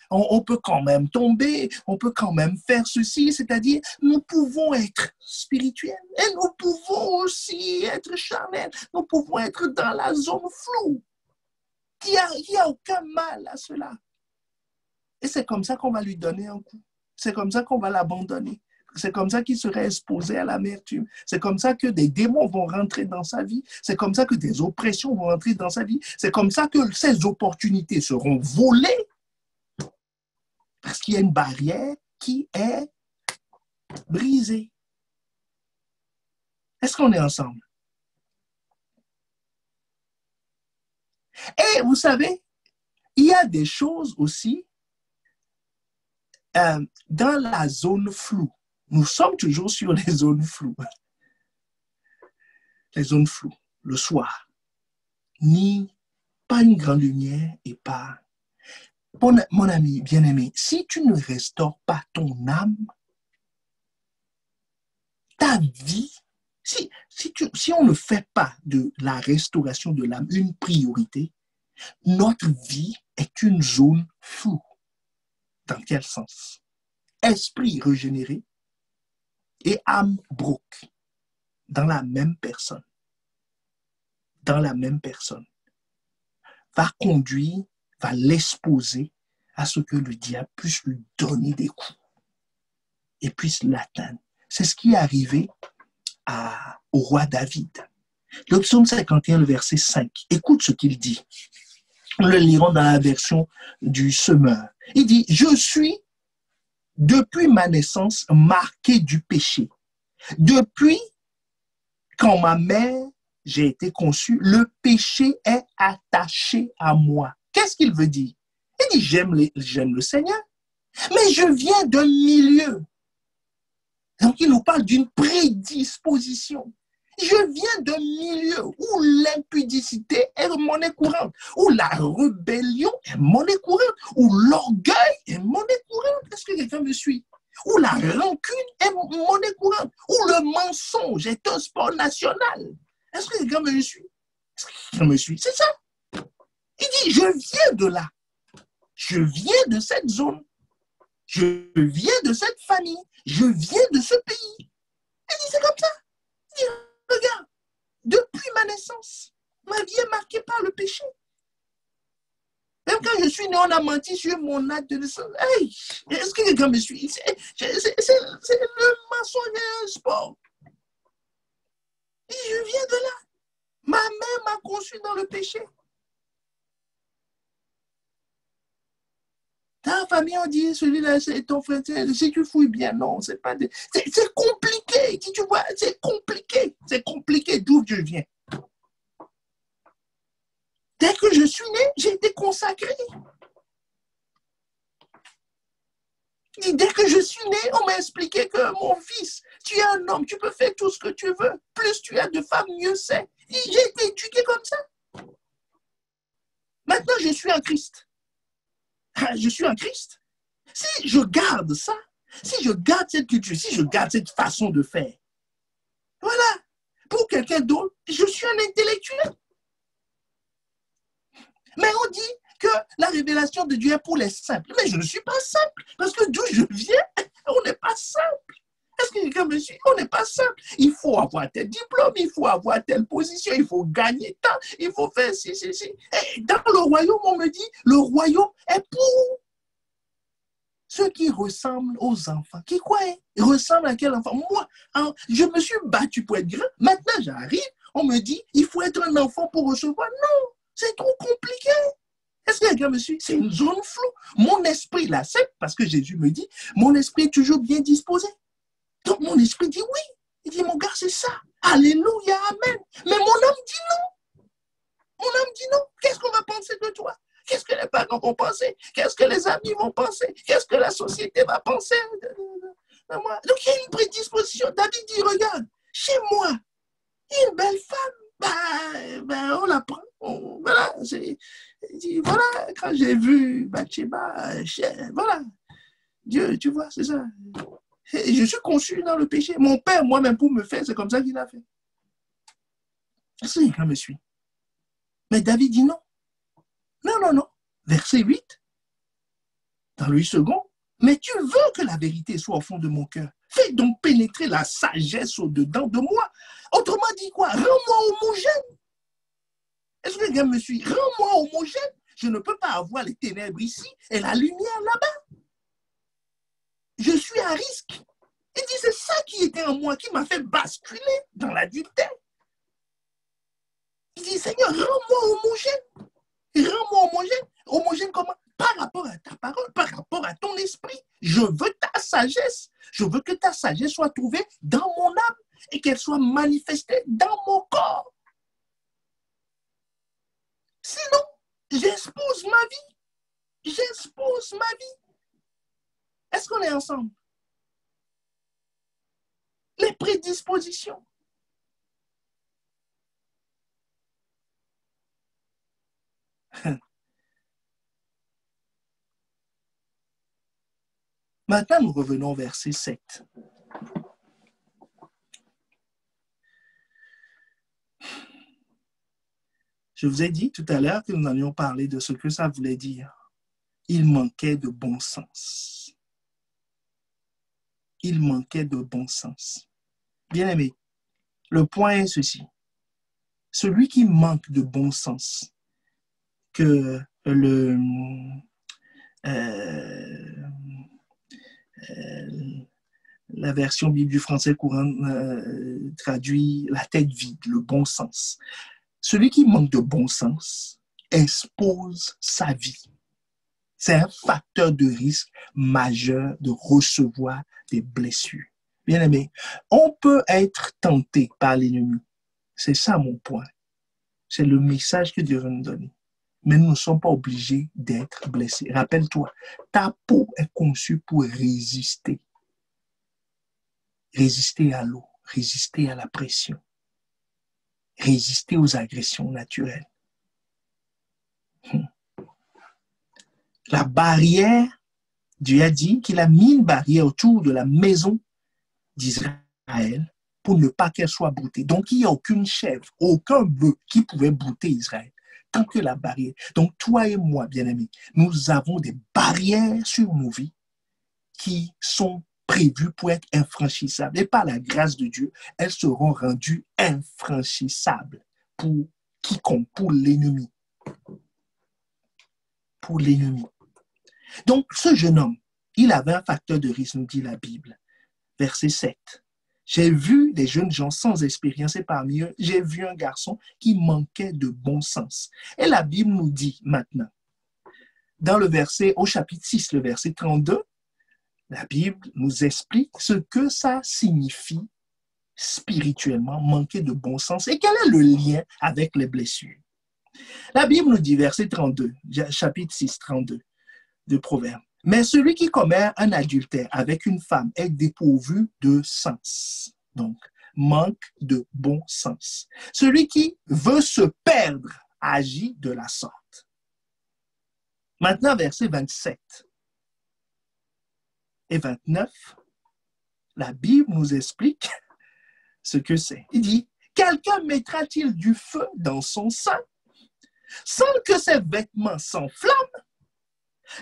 on peut quand même tomber, on peut quand même faire ceci, c'est-à-dire nous pouvons être spirituels et nous pouvons aussi être charnels, nous pouvons être dans la zone floue. Il n'y a aucun mal à cela. Et c'est comme ça qu'on va lui donner un coup, c'est comme ça qu'on va l'abandonner. C'est comme ça qu'il serait exposé à l'amertume. C'est comme ça que des démons vont rentrer dans sa vie. C'est comme ça que des oppressions vont rentrer dans sa vie. C'est comme ça que ces opportunités seront volées parce qu'il y a une barrière qui est brisée. Est-ce qu'on est ensemble? Et vous savez, il y a des choses aussi dans la zone floue. Nous sommes toujours sur les zones floues. Les zones floues, le soir. Ni pas une grande lumière et pas... Mon ami bien-aimé, si tu ne restaures pas ton âme, ta vie, si on ne fait pas de la restauration de l'âme une priorité, notre vie est une zone floue. Dans quel sens? Esprit régénéré et âme broke dans la même personne. Dans la même personne. Va conduire, va l'exposer à ce que le diable puisse lui donner des coups et puisse l'atteindre. C'est ce qui est arrivé au roi David. Le psaume 51, le verset 5. Écoute ce qu'il dit. Nous le lirons dans la version du semeur. Il dit, je suis depuis ma naissance marqué du péché. Depuis quand ma mère j'ai été conçu, le péché est attaché à moi. Qu'est-ce qu'il veut dire? Il dit, j'aime le Seigneur, mais je viens d'un milieu. Donc, il nous parle d'une prédisposition. Je viens d'un milieu où l'impudicité est monnaie courante, où la rébellion est monnaie courante, où l'orgueil est monnaie courante. Est-ce que quelqu'un me suit? Où la rancune est monnaie courante, où le mensonge est un sport national. Est-ce que quelqu'un me suit? Est-ce que quelqu'un me suit? C'est ça. Il dit, je viens de là. Je viens de cette zone. Je viens de cette famille. Je viens de ce pays. Il dit, c'est comme ça. Il dit, regarde, depuis ma naissance, ma vie est marquée par le péché. Même quand je suis né, on a menti sur mon acte de naissance. Hey, est-ce que quelqu'un me suit? C'est le mensonge et un sport. Et je viens de là. Ma mère m'a conçu dans le péché. Dans la famille, on dit, celui-là, c'est ton frère. Si tu fouilles bien, non, c'est pas... C'est compliqué. Tu vois, c'est compliqué. C'est compliqué d'où je viens. Dès que je suis né, j'ai été consacré. Et dès que je suis né, on m'a expliqué que mon fils, tu es un homme, tu peux faire tout ce que tu veux. Plus tu as de femmes, mieux c'est. J'ai été éduqué comme ça. Maintenant, je suis en Christ. Je suis en Christ. Si je garde ça, si je garde cette culture, si je garde cette façon de faire, voilà, pour quelqu'un d'autre, je suis un intellectuel. Mais on dit que la révélation de Dieu est pour les simples. Mais je ne suis pas simple, parce que d'où je viens, on n'est pas simple. Est-ce que quelqu'un me suit? On n'est pas simple. Il faut avoir tel diplôme, il faut avoir telle position, il faut gagner tant, il faut faire ci. Et dans le royaume, on me dit, le royaume est pour ceux qui ressemblent aux enfants. Qui quoi? Ils ressemblent à quel enfant? Moi, je me suis battu pour être grand. Maintenant, j'arrive, on me dit, il faut être un enfant pour recevoir. Non, c'est trop compliqué. Est-ce que quelqu'un me suit? C'est une zone floue. Mon esprit l'accepte parce que Jésus me dit, mon esprit est toujours bien disposé. Donc mon esprit dit oui. Il dit, mon gars, c'est ça. Alléluia, amen. Mais mon âme dit non. Mon âme dit non. Qu'est-ce qu'on va penser de toi? Qu'est-ce que les parents vont penser? Qu'est-ce que les amis vont penser? Qu'est-ce que la société va penser de moi? Donc il y a une prédisposition. David dit, regarde, chez moi, il y a une belle femme. On la prend. Voilà, voilà, quand j'ai vu Bathsheba, voilà, Dieu, tu vois, c'est ça. Et je suis conçu dans le péché. Mon père, moi-même, pour me faire, c'est comme ça qu'il a fait. Est-ce que quelqu'un me suit? Mais David dit non. Non. Verset 8, dans le 8 second. Mais tu veux que la vérité soit au fond de mon cœur. Fais donc pénétrer la sagesse au-dedans de moi. Autrement dit quoi? Rends-moi homogène. Est-ce que quelqu'un me suit? Rends-moi homogène. Je ne peux pas avoir les ténèbres ici et la lumière là-bas. Je suis à risque. Il dit, c'est ça qui était en moi, qui m'a fait basculer dans l'adultère. Il dit, Seigneur, rends-moi homogène. Rends-moi homogène. Homogène comment? Par rapport à ta parole, par rapport à ton esprit. Je veux ta sagesse. Je veux que ta sagesse soit trouvée dans mon âme et qu'elle soit manifestée dans mon corps. Sinon, j'expose ma vie. J'expose ma vie. Est-ce qu'on est ensemble? Les prédispositions. Maintenant, nous revenons au verset 7. Je vous ai dit tout à l'heure que nous allions parler de ce que ça voulait dire. Il manquait de bon sens. Il manquait de bon sens. Bien-aimé, le point est ceci. Celui qui manque de bon sens, que la version Bible du français courant traduit la tête vide, le bon sens. Celui qui manque de bon sens expose sa vie. C'est un facteur de risque majeur de recevoir des blessures. Bien aimé, on peut être tenté par l'ennemi. C'est ça mon point. C'est le message que Dieu veut nous donner. Mais nous ne sommes pas obligés d'être blessés. Rappelle-toi, ta peau est conçue pour résister. Résister à l'eau, résister à la pression, résister aux agressions naturelles. La barrière, Dieu a dit qu'il a mis une barrière autour de la maison d'Israël pour ne pas qu'elle soit broutée. Donc, il n'y a aucune chèvre, aucun bœuf qui pouvait brouter Israël. tant que la barrière. Donc, toi et moi, bien-aimés, nous avons des barrières sur nos vies qui sont prévues pour être infranchissables. Et par la grâce de Dieu, elles seront rendues infranchissables pour quiconque, pour l'ennemi. Pour l'ennemi. Donc, ce jeune homme, il avait un facteur de risque, nous dit la Bible. Verset 7. J'ai vu des jeunes gens sans expérience et parmi eux, j'ai vu un garçon qui manquait de bon sens. Et la Bible nous dit maintenant, dans le verset, au chapitre 6, le verset 32, la Bible nous explique ce que ça signifie spirituellement, manquer de bon sens et quel est le lien avec les blessures. La Bible nous dit, verset 32, chapitre 6, 32 de Proverbes. Mais celui qui commet un adultère avec une femme est dépourvu de sens. Donc, manque de bon sens. Celui qui veut se perdre agit de la sorte. Maintenant, verset 27 et 29, la Bible nous explique ce que c'est. Il dit, quelqu'un mettra-t-il du feu dans son sein sans que ses vêtements s'enflamment?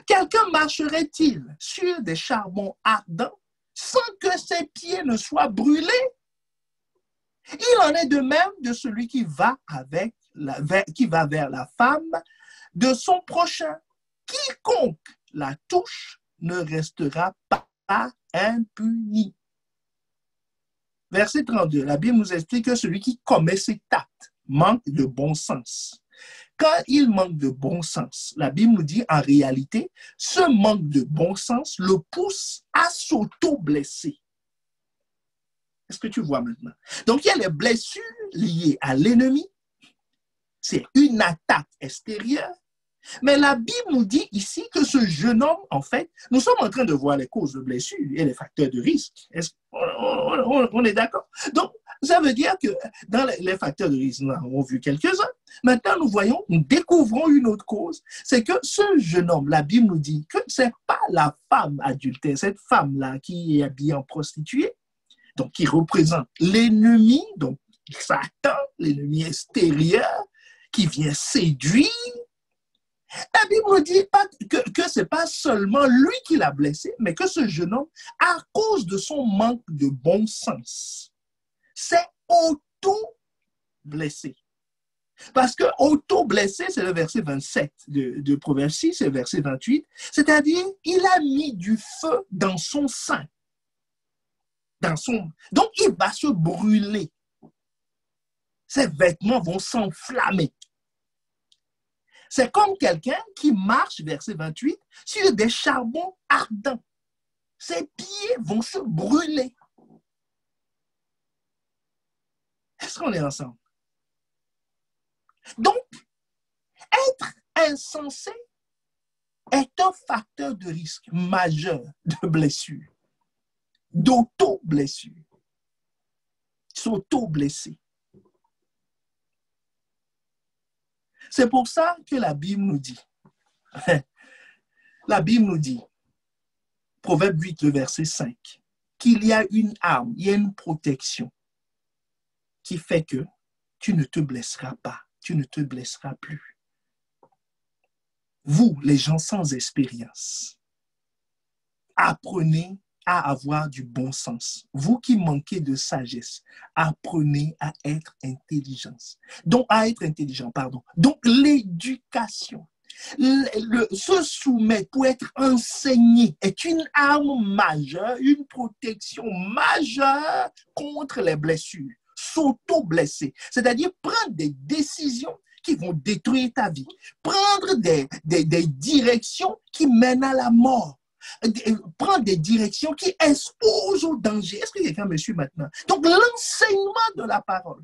Quelqu'un marcherait-il sur des charbons ardents sans que ses pieds ne soient brûlés? Il en est de même de celui qui va vers la femme de son prochain. Quiconque la touche ne restera pas impuni. Verset 32, la Bible nous explique que celui qui commet cet acte manque de bon sens. Quand il manque de bon sens, la Bible nous dit en réalité, ce manque de bon sens le pousse à s'auto-blesser. Est-ce que tu vois maintenant? Donc, il y a les blessures liées à l'ennemi. C'est une attaque extérieure. Mais la Bible nous dit ici que ce jeune homme, en fait, nous sommes en train de voir les causes de blessures et les facteurs de risque. On est d'accord? Donc, ça veut dire que dans les facteurs de risque, nous avons vu quelques-uns. Maintenant, nous découvrons une autre cause. C'est que ce jeune homme, la Bible nous dit que ce n'est pas la femme adultère, cette femme-là qui est habillée en prostituée, donc qui représente l'ennemi, donc Satan, l'ennemi extérieur, qui vient séduire. La Bible ne dit pas que ce n'est pas seulement lui qui l'a blessé, mais que ce jeune homme, à cause de son manque de bon sens, s'est auto-blessé. Parce que auto-blessé, c'est le verset 27 de Proverbe 6, c'est le verset 28, c'est-à-dire il a mis du feu dans son sein. Donc, il va se brûler. Ses vêtements vont s'enflammer. C'est comme quelqu'un qui marche, verset 28, sur des charbons ardents. Ses pieds vont se brûler. Est-ce qu'on est ensemble? Donc, être insensé est un facteur de risque majeur de blessure, d'auto-blessure, s'auto-blesser. C'est pour ça que la Bible nous dit, Proverbe 8, le verset 5, qu'il y a une arme, il y a une protection qui fait que tu ne te blesseras pas, tu ne te blesseras plus. Vous, les gens sans expérience, apprenez à avoir du bon sens. Vous qui manquez de sagesse, apprenez à être intelligent. Donc, Donc, l'éducation, se soumettre pour être enseigné est une arme majeure, une protection majeure contre les blessures. S'auto-blesser, c'est-à-dire prendre des décisions qui vont détruire ta vie, prendre des directions qui mènent à la mort, prendre des directions qui exposent au danger. Est-ce que quelqu'un me suit maintenant? Donc, l'enseignement de la parole,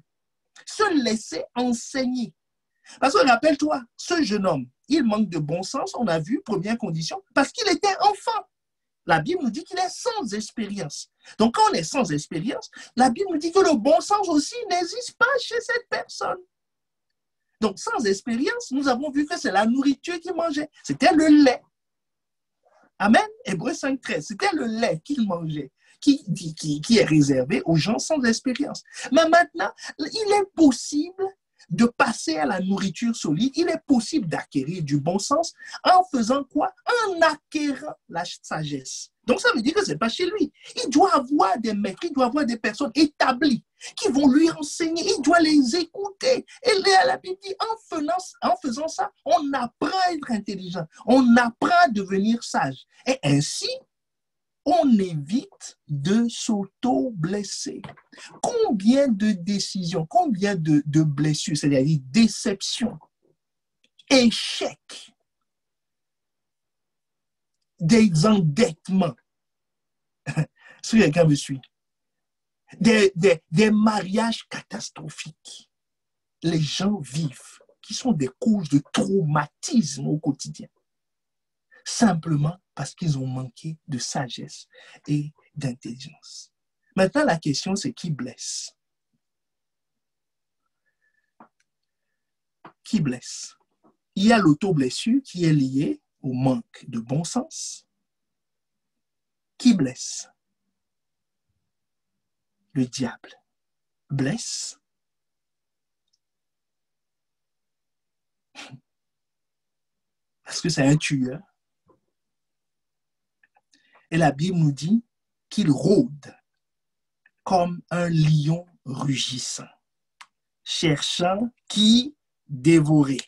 se laisser enseigner. Parce que rappelle-toi, ce jeune homme, il manque de bon sens, on a vu, première condition, parce qu'il était enfant. La Bible nous dit qu'il est sans expérience. Donc, quand on est sans expérience, la Bible nous dit que le bon sens aussi n'existe pas chez cette personne. Donc, sans expérience, nous avons vu que c'est la nourriture qu'il mangeait. C'était le lait. Amen. Hébreux 5.13. C'était le lait qu'il mangeait, qui est réservé aux gens sans expérience. Mais maintenant, il est possible de passer à la nourriture solide, il est possible d'acquérir du bon sens en faisant quoi? En acquérant la sagesse. Donc, ça veut dire que ce n'est pas chez lui. Il doit avoir des maîtres, il doit avoir des personnes établies qui vont lui enseigner, il doit les écouter. Et la Bible dit, en faisant ça, on apprend à être intelligent, on apprend à devenir sage. Et ainsi, on évite de s'auto-blesser. Combien de décisions, combien de blessures, c'est-à-dire déceptions, échecs, des endettements, si quelqu'un me suit, des mariages catastrophiques, les gens vivent, qui sont des causes de traumatisme au quotidien, simplement parce qu'ils ont manqué de sagesse et d'intelligence. Maintenant, la question, c'est qui blesse? Qui blesse? Il y a l'auto-blessure qui est liée au manque de bon sens. Qui blesse? Le diable blesse. Parce que c'est un tueur. Et la Bible nous dit qu'il rôde comme un lion rugissant, cherchant qui dévorer.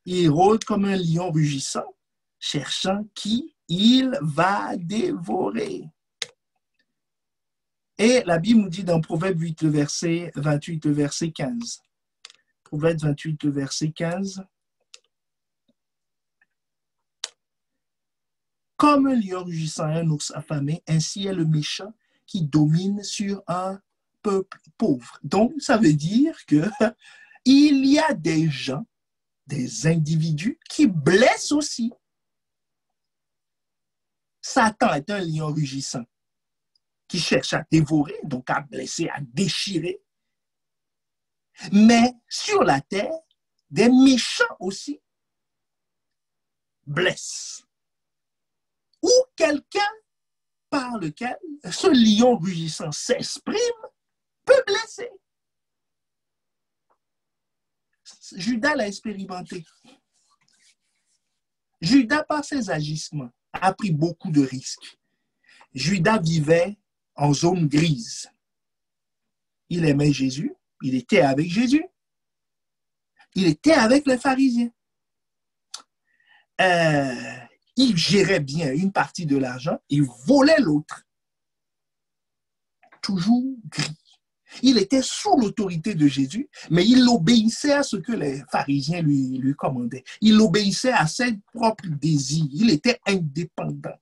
Il rôde comme un lion rugissant, cherchant qui il va dévorer. Et la Bible nous dit dans Proverbe 8, le verset 28, le verset 15. Proverbe 28, le verset 15. Comme un lion rugissant et un ours affamé, ainsi est le méchant qui domine sur un peuple pauvre. Donc, ça veut dire que il y a des gens, des individus qui blessent aussi. Satan est un lion rugissant qui cherche à dévorer, donc à blesser, à déchirer. Mais sur la terre, des méchants aussi blessent. Ou quelqu'un par lequel ce lion rugissant s'exprime peut blesser. Judas l'a expérimenté. Judas, par ses agissements, a pris beaucoup de risques. Judas vivait en zone grise. Il aimait Jésus, il était avec Jésus, il était avec les pharisiens. Il gérait bien une partie de l'argent, il volait l'autre. Toujours gris. Il était sous l'autorité de Jésus, mais il obéissait à ce que les pharisiens lui commandaient. Il obéissait à ses propres désirs. Il était indépendant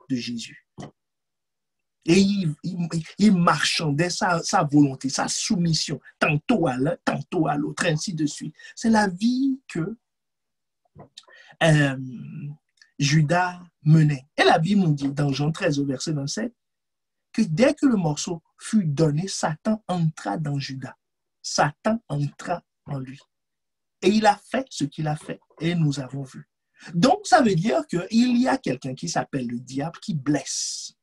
de Jésus. Et il marchandait sa volonté, sa soumission, tantôt à l'un, tantôt à l'autre, ainsi de suite. C'est la vie que Judas menait. Et la Bible nous dit dans Jean 13, au verset 27, que dès que le morceau fut donné, Satan entra dans Judas. Satan entra en lui. Et il a fait ce qu'il a fait. Et nous avons vu. Donc, ça veut dire qu'il y a quelqu'un qui s'appelle le diable qui blesse.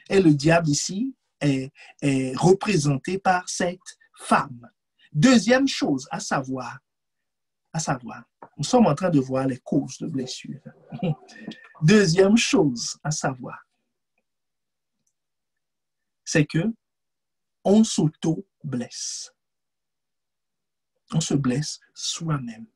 Et le diable ici est représenté par cette femme. Deuxième chose à savoir, nous sommes en train de voir les causes de blessures. Deuxième chose à savoir, c'est que on s'auto-blesse. On se blesse soi-même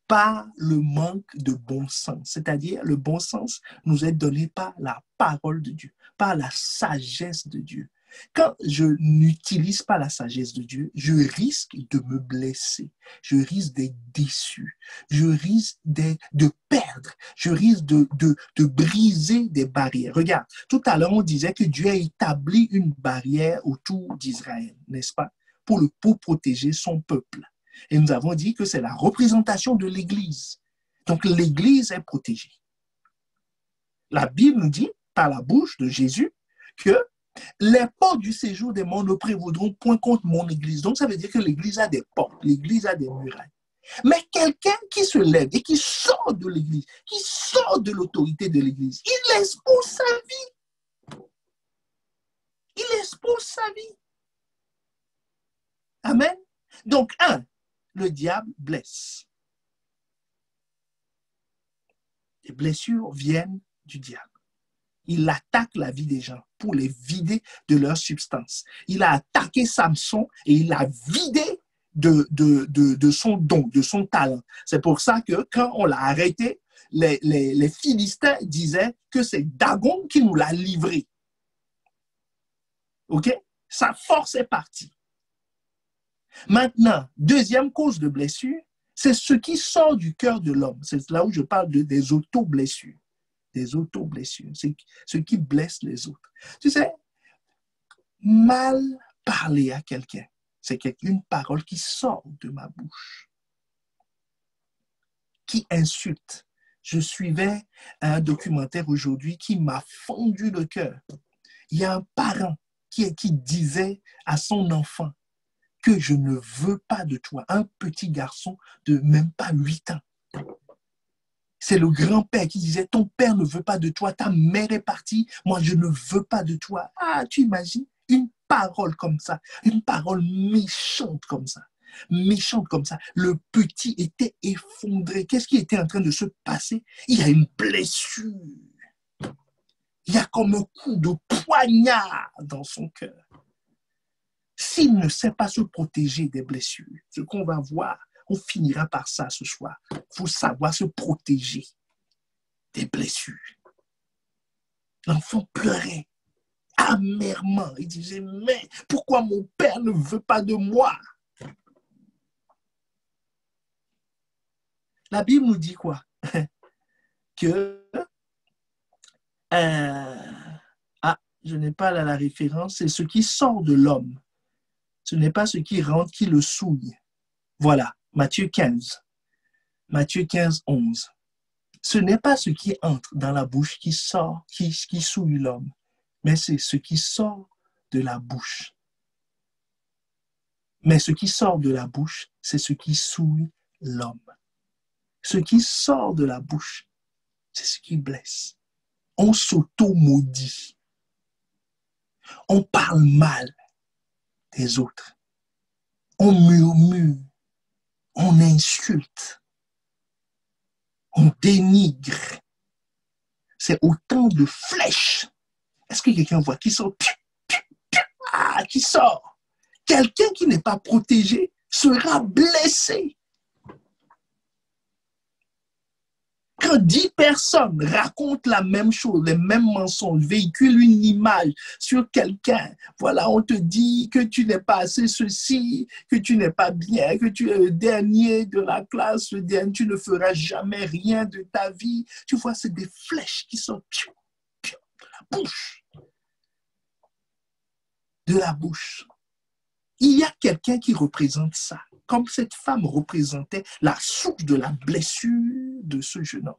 par le manque de bon sens. C'est-à-dire, le bon sens nous est donné par la parole de Dieu, par la sagesse de Dieu. Quand je n'utilise pas la sagesse de Dieu, je risque de me blesser, je risque d'être déçu, je risque de perdre, je risque de briser des barrières. Regarde, tout à l'heure, on disait que Dieu a établi une barrière autour d'Israël, n'est-ce pas, pour protéger son peuple. Et nous avons dit que c'est la représentation de l'Église. Donc, l'Église est protégée. La Bible nous dit, par la bouche de Jésus, que les portes du séjour des morts ne prévaudront point contre mon Église. Donc, ça veut dire que l'Église a des portes, l'Église a des murailles. Mais quelqu'un qui se lève et qui sort de l'Église, qui sort de l'autorité de l'Église, il expose sa vie. Il expose sa vie. Amen. Donc, le diable blesse. Les blessures viennent du diable. Il attaque la vie des gens pour les vider de leur substance. Il a attaqué Samson et il l'a vidé de son don, de son talent. C'est pour ça que quand on l'a arrêté, les Philistins disaient que c'est Dagon qui nous l'a livré. OK? Sa force est partie. Maintenant, deuxième cause de blessure, c'est ce qui sort du cœur de l'homme. C'est là où je parle des auto-blessures. Des auto-blessures. C'est ce qui blesse les autres. Tu sais, mal parler à quelqu'un, c'est une parole qui sort de ma bouche, qui insulte. Je suivais un documentaire aujourd'hui qui m'a fendu le cœur. Il y a un parent qui disait à son enfant que je ne veux pas de toi, un petit garçon de même pas 8 ans. C'est le grand-père qui disait, ton père ne veut pas de toi, ta mère est partie, moi je ne veux pas de toi. Ah, tu imagines une parole comme ça, une parole méchante comme ça. Méchante comme ça. Le petit était effondré. Qu'est-ce qui était en train de se passer? Il y a une blessure. Il y a comme un coup de poignard dans son cœur. S'il ne sait pas se protéger des blessures, ce qu'on va voir, on finira par ça ce soir. Il faut savoir se protéger des blessures. L'enfant pleurait amèrement. Il disait, mais pourquoi mon père ne veut pas de moi? La Bible nous dit quoi? Que, je n'ai pas là la référence, c'est ce qui sort de l'homme. Ce n'est pas ce qui rentre qui le souille. Voilà, Matthieu 15. Matthieu 15, 11. Ce n'est pas ce qui entre dans la bouche qui sort, qui souille l'homme, mais c'est ce qui sort de la bouche. Mais ce qui sort de la bouche, c'est ce qui souille l'homme. Ce qui sort de la bouche, c'est ce qui blesse. On s'auto-maudit. On parle mal des autres. On murmure. On insulte. On dénigre. C'est autant de flèches. Est-ce que quelqu'un voit qui sort? Qui sort? Quelqu'un qui n'est pas protégé sera blessé. Quand 10 personnes racontent la même chose, les mêmes mensonges, véhiculent une image sur quelqu'un, voilà, on te dit que tu n'es pas assez ceci, que tu n'es pas bien, que tu es le dernier de la classe, tu ne feras jamais rien de ta vie. Tu vois, c'est des flèches qui sortent de la bouche. De la bouche. Il y a quelqu'un qui représente ça, comme cette femme représentait la source de la blessure de ce jeune homme.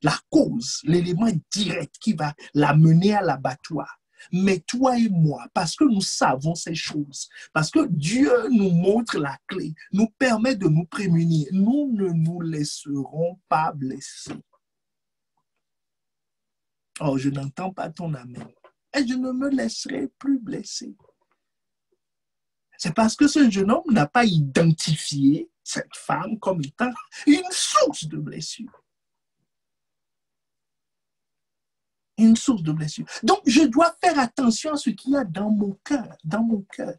La cause, l'élément direct qui va l'amener à l'abattoir. Mais toi et moi, parce que nous savons ces choses, parce que Dieu nous montre la clé, nous permet de nous prémunir, nous ne nous laisserons pas blesser. Oh, je n'entends pas ton amen. Et je ne me laisserai plus blesser. C'est parce que ce jeune homme n'a pas identifié cette femme comme étant une source de blessure. Une source de blessure. Donc, je dois faire attention à ce qu'il y a dans mon cœur, dans mon cœur.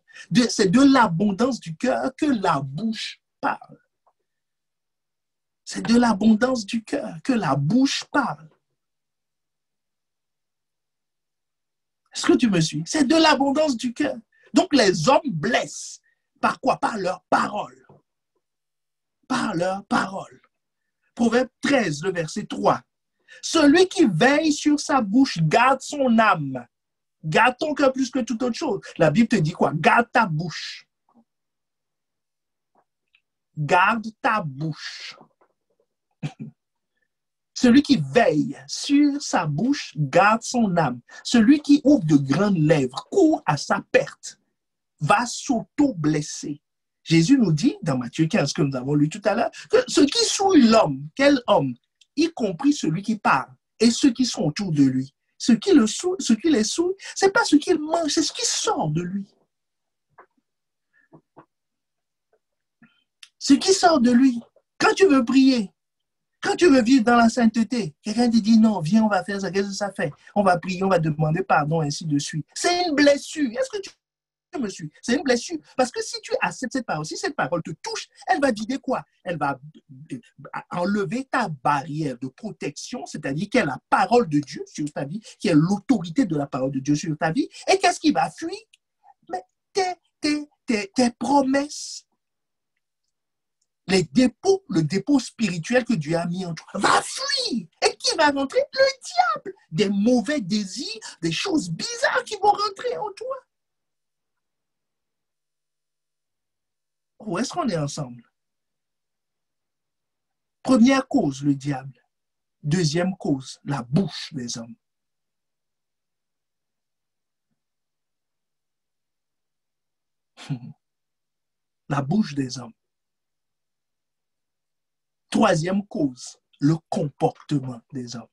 C'est de l'abondance du cœur que la bouche parle. C'est de l'abondance du cœur que la bouche parle. Est-ce que tu me suis? C'est de l'abondance du cœur. Donc, les hommes blessent. Par quoi? Par leurs paroles. Par leurs paroles. Proverbe 13, le verset 3. Celui qui veille sur sa bouche garde son âme. Garde ton cœur plus que toute autre chose. La Bible te dit quoi? Garde ta bouche. Garde ta bouche. Celui qui veille sur sa bouche garde son âme. Celui qui ouvre de grandes lèvres court à sa perte, va s'auto-blesser. Jésus nous dit, dans Matthieu 15, que nous avons lu tout à l'heure, que ce qui souille l'homme, quel homme, y compris celui qui parle, et ceux qui sont autour de lui, ce qui les souille, ce n'est pas ce qu'il mange, c'est ce qui sort de lui. Ce qui sort de lui, quand tu veux prier, quand tu veux vivre dans la sainteté, quelqu'un te dit non, viens, on va faire ça, qu'est-ce que ça fait? On va prier, on va demander pardon, ainsi de suite. C'est une blessure. Est-ce que tu me suis? C'est une blessure. Parce que si tu acceptes cette parole, si cette parole te touche, elle va vider quoi? Elle va enlever ta barrière de protection, c'est-à-dire qui est la parole de Dieu sur ta vie, qui est l'autorité de la parole de Dieu sur ta vie. Et qu'est-ce qui va fuir? Mais tes promesses, les dépôts, le dépôt spirituel que Dieu a mis en toi va fuir. Et qui va rentrer? Le diable. Des mauvais désirs, des choses bizarres qui vont rentrer en toi. Où est-ce qu'on est ensemble? Première cause, le diable. Deuxième cause, la bouche des hommes. La bouche des hommes. Troisième cause, le comportement des hommes.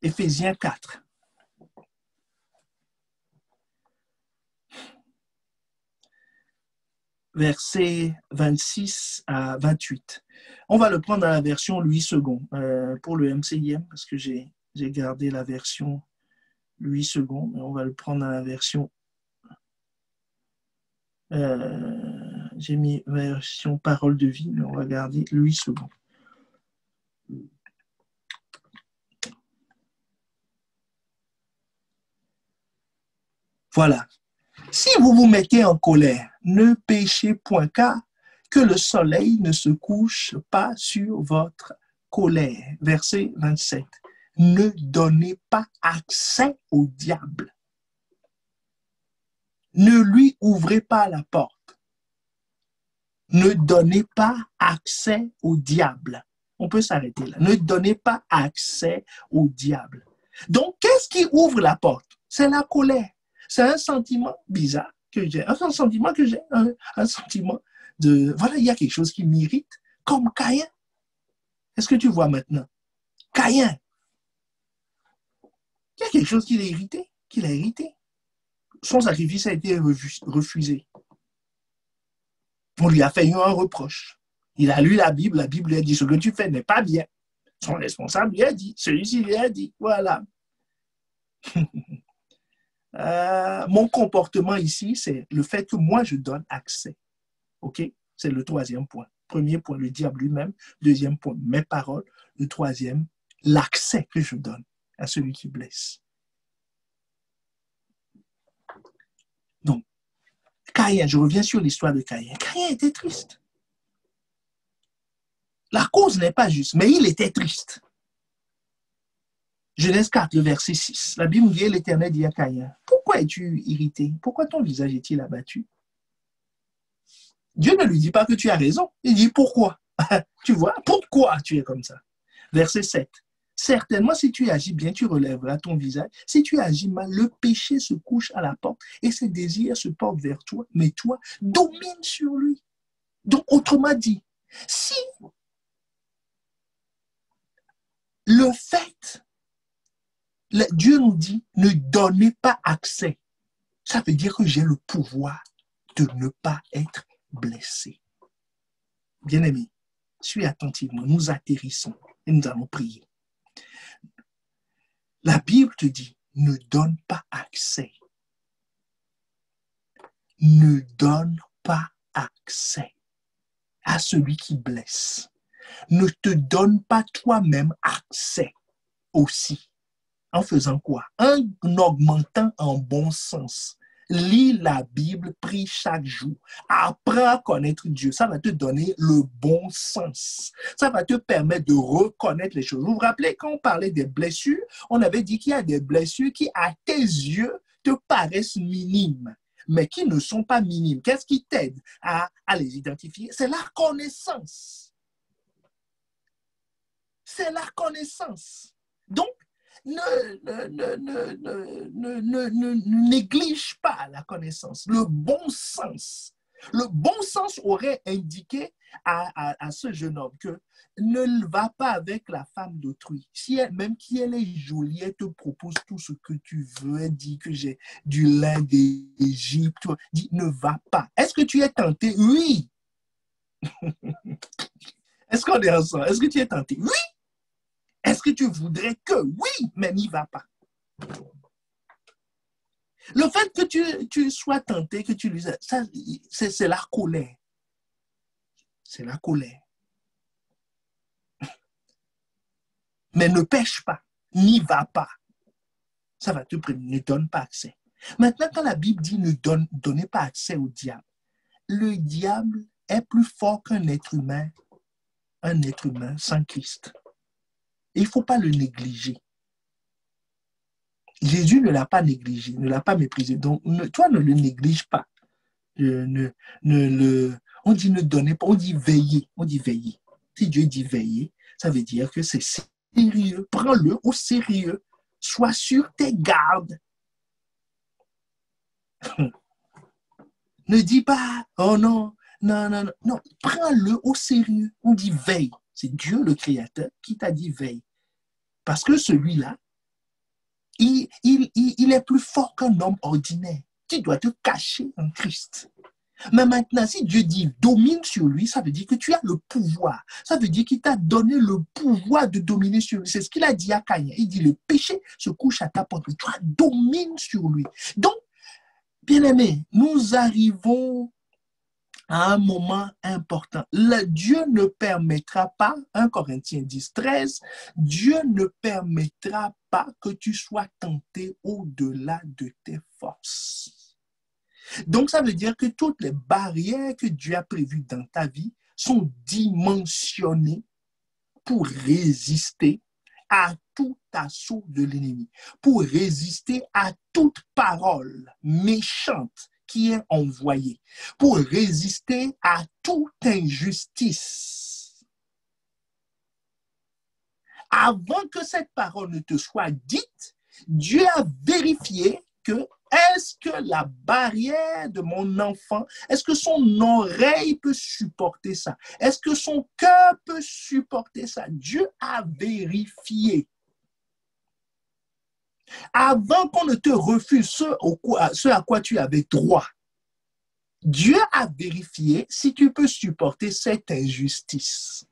Éphésiens 4. Versets 26 à 28. On va le prendre dans la version Louis II pour le MCIM parce que j'ai gardé la version Louis II, mais on va le prendre dans la version j'ai mis version parole de vie, mais on va garder Louis II. Voilà. Si vous vous mettez en colère, ne péchez point car que le soleil ne se couche pas sur votre colère. Verset 27. Ne donnez pas accès au diable. Ne lui ouvrez pas la porte. Ne donnez pas accès au diable. On peut s'arrêter là. Ne donnez pas accès au diable. Donc, qu'est-ce qui ouvre la porte? C'est la colère. C'est un sentiment bizarre que j'ai. Un sentiment que j'ai. Un sentiment de... Voilà, il y a quelque chose qui m'irrite. Comme Caïn. Est-ce que tu vois maintenant? Caïn. Il y a quelque chose qui l'a irrité. Son sacrifice a été refusé. On lui a fait un reproche. Il a lu la Bible lui a dit ce que tu fais n'est pas bien. Son responsable lui a dit, celui-ci lui a dit, voilà. Mon comportement ici, c'est le fait que moi, je donne accès. OK? C'est le troisième point. Premier point, le diable lui-même. Deuxième point, mes paroles. Le troisième, l'accès que je donne à celui qui blesse. Donc, Caïn, je reviens sur l'histoire de Caïn. Caïn était triste. La cause n'est pas juste, mais il était triste. Genèse 4, le verset 6. La Bible dit, l'Éternel dit à Caïn, pourquoi es-tu irrité? Pourquoi ton visage est-il abattu? Dieu ne lui dit pas que tu as raison. Il dit pourquoi? Tu vois, pourquoi tu es comme ça? Verset 7. Certainement, si tu agis bien, tu relèveras ton visage. Si tu agis mal, le péché se couche à la porte et ses désirs se portent vers toi, mais toi, domine sur lui. Donc, autrement dit, si le fait, Dieu nous dit, ne donnez pas accès, ça veut dire que j'ai le pouvoir de ne pas être blessé. Bien-aimé, suis attentivement, nous atterrissons et nous allons prier. La Bible te dit, ne donne pas accès. Ne donne pas accès à celui qui blesse. Ne te donne pas toi-même accès aussi. En faisant quoi? En augmentant en bon sens. Lis la Bible, prie chaque jour. Apprends à connaître Dieu. Ça va te donner le bon sens. Ça va te permettre de reconnaître les choses. Vous vous rappelez, quand on parlait des blessures, on avait dit qu'il y a des blessures qui, à tes yeux, te paraissent minimes, mais qui ne sont pas minimes. Qu'est-ce qui t'aide à les identifier? C'est la connaissance. C'est la connaissance. Donc, ne néglige pas la connaissance, le bon sens. Le bon sens aurait indiqué à ce jeune homme que ne va pas avec la femme d'autrui. Si elle, même si elle est jolie, elle te propose tout ce que tu veux, elle dit que j'ai du lin d'Égypte, dit ne va pas. Est-ce que tu es tenté? Oui. Est-ce qu'on est ensemble? Est-ce que tu es tenté? Oui. Est-ce que tu voudrais que? Oui, mais n'y va pas. Le fait que tu sois tenté, que tu lui... Ça, c'est la colère. C'est la colère. Mais ne pêche pas. N'y va pas. Ça va te prévenir. Ne donne pas accès. Maintenant, quand la Bible dit ne donnez pas accès au diable, le diable est plus fort qu'un être humain sans Christ. Et il ne faut pas le négliger. Jésus ne l'a pas négligé, ne l'a pas méprisé. Donc, toi, ne le néglige pas. On dit ne donnez pas, on dit veiller. On dit veiller. Si Dieu dit veiller, ça veut dire que c'est sérieux. Prends-le au sérieux. Sois sur tes gardes. Ne dis pas, oh non, non. Prends-le au sérieux. On dit veille. C'est Dieu le Créateur qui t'a dit veille. Parce que celui-là, il est plus fort qu'un homme ordinaire. Tu dois te cacher en Christ. Mais maintenant, si Dieu dit domine sur lui, ça veut dire que tu as le pouvoir. Ça veut dire qu'il t'a donné le pouvoir de dominer sur lui. C'est ce qu'il a dit à Caïn. Il dit le péché se couche à ta porte. Toi, domine sur lui. Donc, bien-aimés, nous arrivons à un moment important. Dieu ne permettra pas, 1 Corinthiens 10, 13, Dieu ne permettra pas que tu sois tenté au-delà de tes forces. Donc, ça veut dire que toutes les barrières que Dieu a prévues dans ta vie sont dimensionnées pour résister à tout assaut de l'ennemi, pour résister à toute parole méchante qui est envoyée, pour résister à toute injustice. Avant que cette parole ne te soit dite, Dieu a vérifié que est-ce que la barrière de mon enfant, est-ce que son oreille peut supporter ça? Est-ce que son cœur peut supporter ça? Dieu a vérifié. Avant qu'on ne te refuse ce à quoi tu avais droit, Dieu a vérifié si tu peux supporter cette injustice.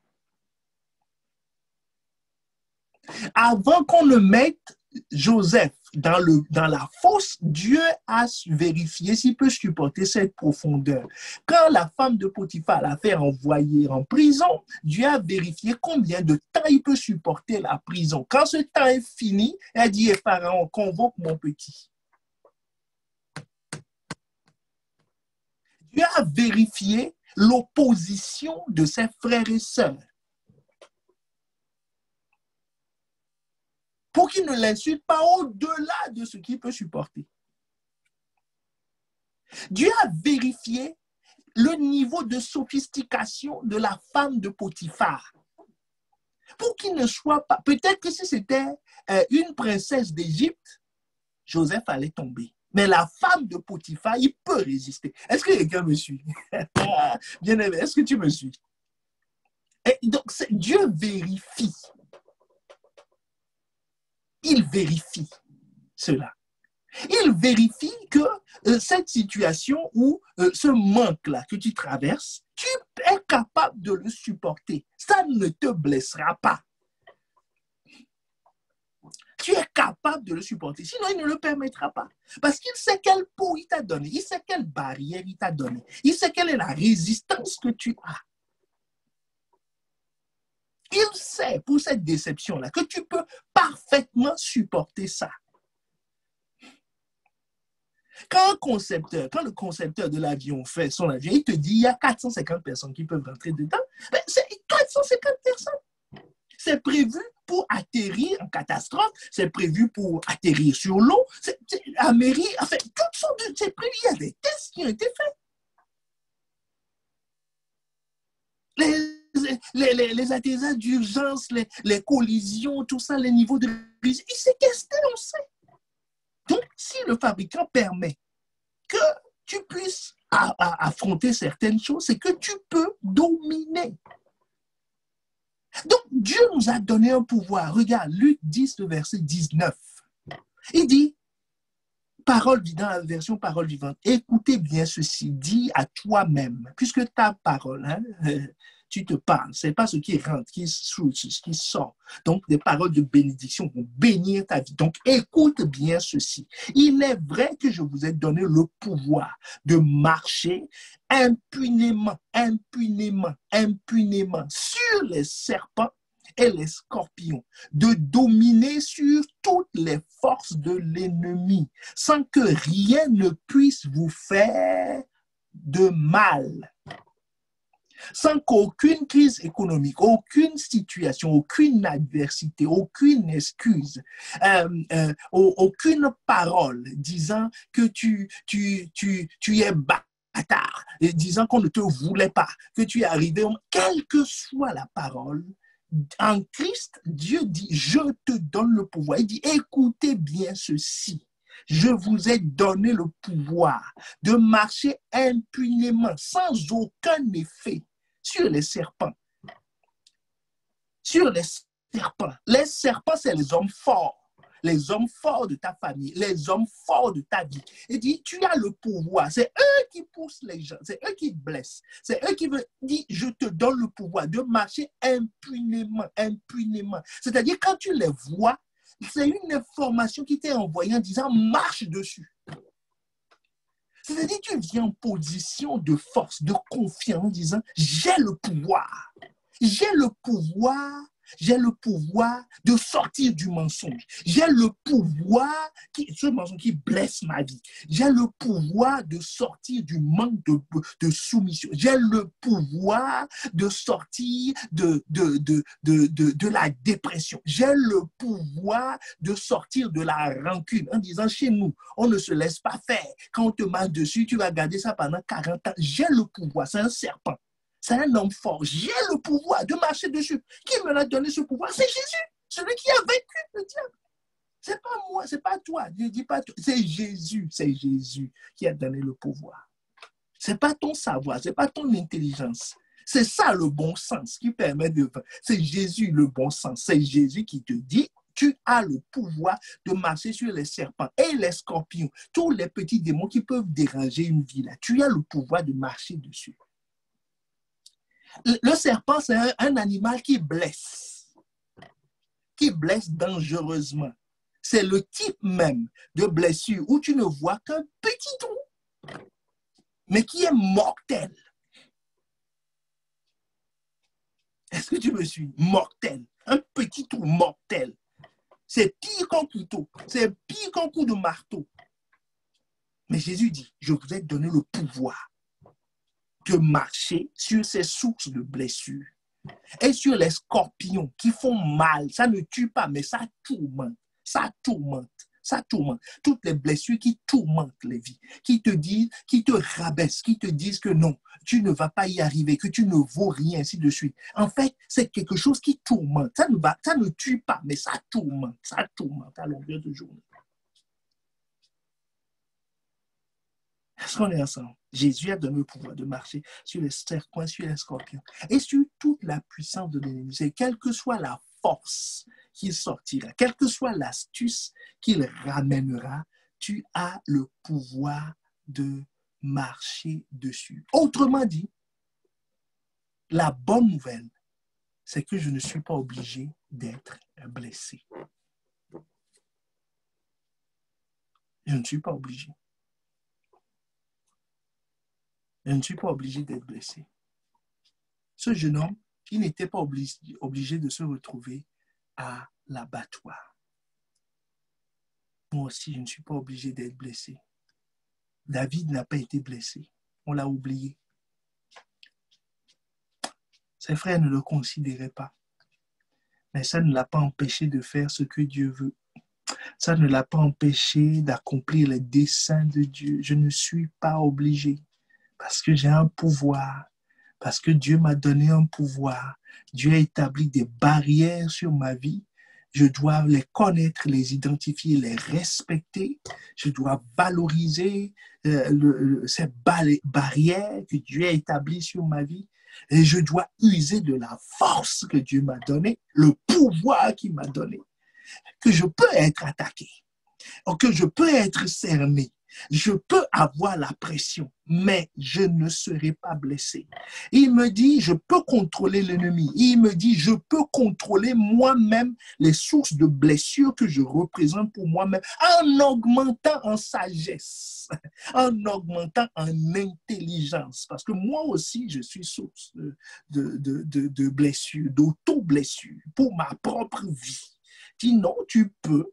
Avant qu'on ne mette Joseph dans la fosse, Dieu a vérifié s'il peut supporter cette profondeur. Quand la femme de Potiphar l'a fait envoyer en prison, Dieu a vérifié combien de temps il peut supporter la prison. Quand ce temps est fini, il a dit, Pharaon, convoque mon petit. Dieu a vérifié l'opposition de ses frères et sœurs. Pour qu'il ne l'insulte pas au-delà de ce qu'il peut supporter. Dieu a vérifié le niveau de sophistication de la femme de Potiphar. Pour qu'il ne soit pas... Peut-être que si c'était une princesse d'Égypte, Joseph allait tomber. Mais la femme de Potiphar, il peut résister. Est-ce que quelqu'un me suit? Bien aimé, est-ce que tu me suis? Et donc, Dieu vérifie. Il vérifie cela. Il vérifie que cette situation ou ce manque-là que tu traverses, tu es capable de le supporter. Ça ne te blessera pas. Tu es capable de le supporter. Sinon, il ne le permettra pas. Parce qu'il sait quel pot il t'a donné. Il sait quelle barrière il t'a donné. Il sait quelle est la résistance que tu as. Il sait, pour cette déception-là, que tu peux parfaitement supporter ça. Quand le concepteur de l'avion fait son avion, il te dit il y a 450 personnes qui peuvent rentrer dedans. Ben, c'est 450 personnes. C'est prévu pour atterrir en catastrophe, c'est prévu pour atterrir sur l'eau, à mairie, enfin, toutes sortes de... C'est prévu, il y a des tests qui ont été faits. Les atterrissages d'urgence, les collisions, tout ça, les niveaux de risque, il s'est testé, on sait. Donc, si le fabricant permet que tu puisses affronter certaines choses, c'est que tu peux dominer. Donc, Dieu nous a donné un pouvoir. Regarde, Luc 10, le verset 19. Il dit, dans la version parole vivante, écoutez bien ceci, dis à toi-même, puisque ta parole, hein, tu te parles, ce n'est pas ce qui rentre, qui ce qui sort. Donc, des paroles de bénédiction vont bénir ta vie. Donc, écoute bien ceci. Il est vrai que je vous ai donné le pouvoir de marcher impunément sur les serpents et les scorpions, de dominer sur toutes les forces de l'ennemi, sans que rien ne puisse vous faire de mal. Sans qu'aucune crise économique, aucune situation, aucune adversité, aucune excuse, aucune parole disant que tu es bâtard, disant qu'on ne te voulait pas, que tu es arrivé, quelle que soit la parole, en Christ, Dieu dit, je te donne le pouvoir. Il dit, écoutez bien ceci. Je vous ai donné le pouvoir de marcher impunément, sans aucun effet, sur les serpents. Sur les serpents. Les serpents, c'est les hommes forts. Les hommes forts de ta famille, les hommes forts de ta vie. Il dit, tu as le pouvoir. C'est eux qui poussent les gens, c'est eux qui blessent. C'est eux qui veulent dire, je te donne le pouvoir de marcher impunément. C'est-à-dire, quand tu les vois, c'est une information qui t'est envoyée en disant, marche dessus. C'est-à-dire, tu viens en position de force, de confiance, en disant, j'ai le pouvoir. J'ai le pouvoir de sortir du mensonge. J'ai le pouvoir, ce mensonge qui blesse ma vie. J'ai le pouvoir de sortir du manque de soumission. J'ai le pouvoir de sortir de la dépression. J'ai le pouvoir de sortir de la rancune en disant, chez nous, on ne se laisse pas faire. Quand on te marche dessus, tu vas garder ça pendant 40 ans. J'ai le pouvoir, c'est un serpent. C'est un homme fort. J'ai le pouvoir de marcher dessus. Qui me l'a donné ce pouvoir? C'est Jésus, celui qui a vaincu le diable. C'est pas moi, c'est pas toi. Je dis pas toi. C'est Jésus qui a donné le pouvoir. C'est pas ton savoir, c'est pas ton intelligence. C'est ça le bon sens qui permet de... C'est Jésus le bon sens. C'est Jésus qui te dit, tu as le pouvoir de marcher sur les serpents et les scorpions, tous les petits démons qui peuvent déranger une vie là. Tu as le pouvoir de marcher dessus. Le serpent, c'est un animal qui blesse dangereusement. C'est le type même de blessure où tu ne vois qu'un petit trou, mais qui est mortel. Est-ce que tu me suis? Mortel. Un petit trou mortel. C'est pire qu'un couteau. C'est pire qu'un coup de marteau. Mais Jésus dit, je vous ai donné le pouvoir de marcher sur ces sources de blessures et sur les scorpions qui font mal. Ça ne tue pas, mais ça tourmente. Toutes les blessures qui tourmentent les vies, qui te disent, qui te rabaissent, qui te disent que non, tu ne vas pas y arriver, que tu ne vaux rien, ainsi de suite. En fait, c'est quelque chose qui tourmente. Ça ne tue pas, mais ça tourmente à longueur de journée. Est-ce qu'on est ensemble? Jésus a donné le pouvoir de marcher sur les serpents, sur les scorpions et sur toute la puissance de l'ennemi. C'est quelle que soit la force qu'il sortira, quelle que soit l'astuce qu'il ramènera, tu as le pouvoir de marcher dessus. Autrement dit, la bonne nouvelle, c'est que je ne suis pas obligé d'être blessé. Je ne suis pas obligé. Je ne suis pas obligé d'être blessé. Ce jeune homme, il n'était pas obligé de se retrouver à l'abattoir. Moi aussi, je ne suis pas obligé d'être blessé. David n'a pas été blessé. On l'a oublié. Ses frères ne le considéraient pas. Mais ça ne l'a pas empêché de faire ce que Dieu veut. Ça ne l'a pas empêché d'accomplir les desseins de Dieu. Je ne suis pas obligé. Parce que j'ai un pouvoir, parce que Dieu m'a donné un pouvoir. Dieu a établi des barrières sur ma vie. Je dois les connaître, les identifier, les respecter. Je dois valoriser ces barrières que Dieu a établies sur ma vie. Et je dois user de la force que Dieu m'a donnée, le pouvoir qu'il m'a donné, que je peux être attaqué. que je peux être cerné, je peux avoir la pression, mais je ne serai pas blessé. Il me dit, je peux contrôler l'ennemi. Il me dit, je peux contrôler moi-même les sources de blessures que je représente pour moi-même en augmentant en sagesse, en augmentant en intelligence. Parce que moi aussi, je suis source de blessures, d'auto-blessures pour ma propre vie. Dis non, tu peux,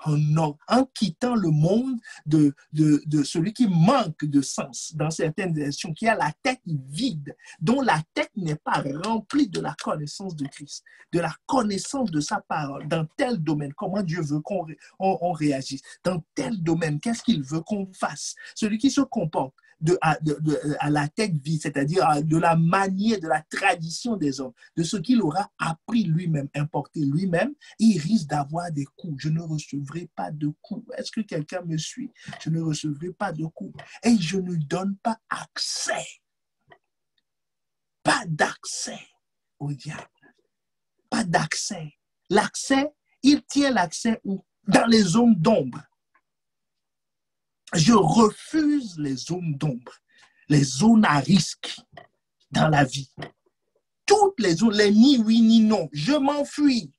en quittant le monde de celui qui manque de sens dans certaines directions, qui a la tête vide, dont la tête n'est pas remplie de la connaissance de Christ, de la connaissance de sa parole, dans tel domaine, comment Dieu veut qu'on réagisse, dans tel domaine, qu'est-ce qu'il veut qu'on fasse. Celui qui se comporte à la tête vide, c'est-à-dire de la manière, de la tradition des hommes, de ce qu'il aura appris lui-même, importé lui-même, il risque d'avoir des coups. Je ne recevrai pas de coups. Est-ce que quelqu'un me suit? Je ne recevrai pas de coups. Et je ne donne pas accès. Pas d'accès au diable. Pas d'accès. L'accès, il tient l'accès où? Dans les zones d'ombre. Je refuse les zones d'ombre, les zones à risque dans la vie. Toutes les zones, les ni oui ni non, je m'enfuis.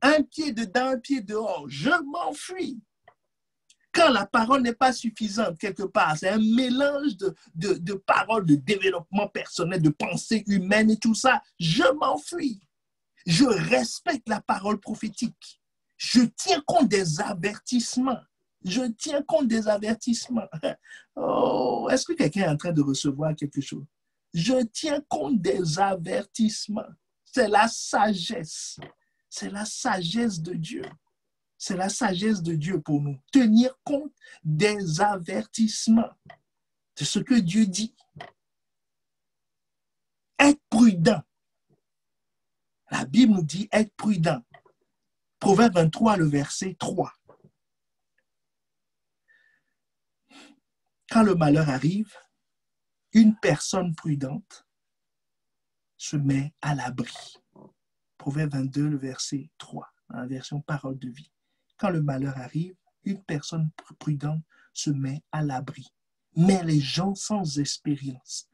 Un pied dedans, un pied dehors, je m'enfuis. Quand la parole n'est pas suffisante quelque part, c'est un mélange de paroles, de développement personnel, de pensée humaine et tout ça, je m'enfuis. Je respecte la parole prophétique. Je tiens compte des avertissements. Je tiens compte des avertissements. Oh, est-ce que quelqu'un est en train de recevoir quelque chose? Je tiens compte des avertissements. C'est la sagesse. C'est la sagesse de Dieu. C'est la sagesse de Dieu pour nous. Tenir compte des avertissements. de ce que Dieu dit. Être prudent. La Bible nous dit être prudent. Proverbe 23, le verset 3. Quand le malheur arrive, une personne prudente se met à l'abri. Proverbe 22, le verset 3, dans la version parole de vie. Quand le malheur arrive, une personne prudente se met à l'abri. Mais les gens sans expérience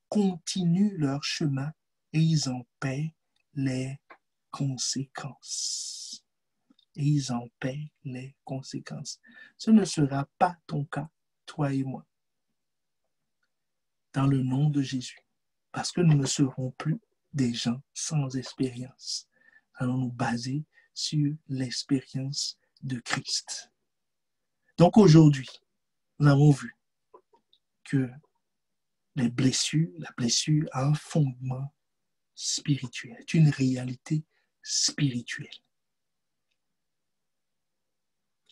continuent leur chemin et ils en paient les conséquences. Et ils en paient les conséquences. Ce ne sera pas ton cas, toi et moi, dans le nom de Jésus, parce que nous ne serons plus des gens sans expérience. Nous allons nous baser sur l'expérience de Christ. Donc aujourd'hui, nous avons vu que la blessure a un fondement spirituel, est une réalité spirituelle.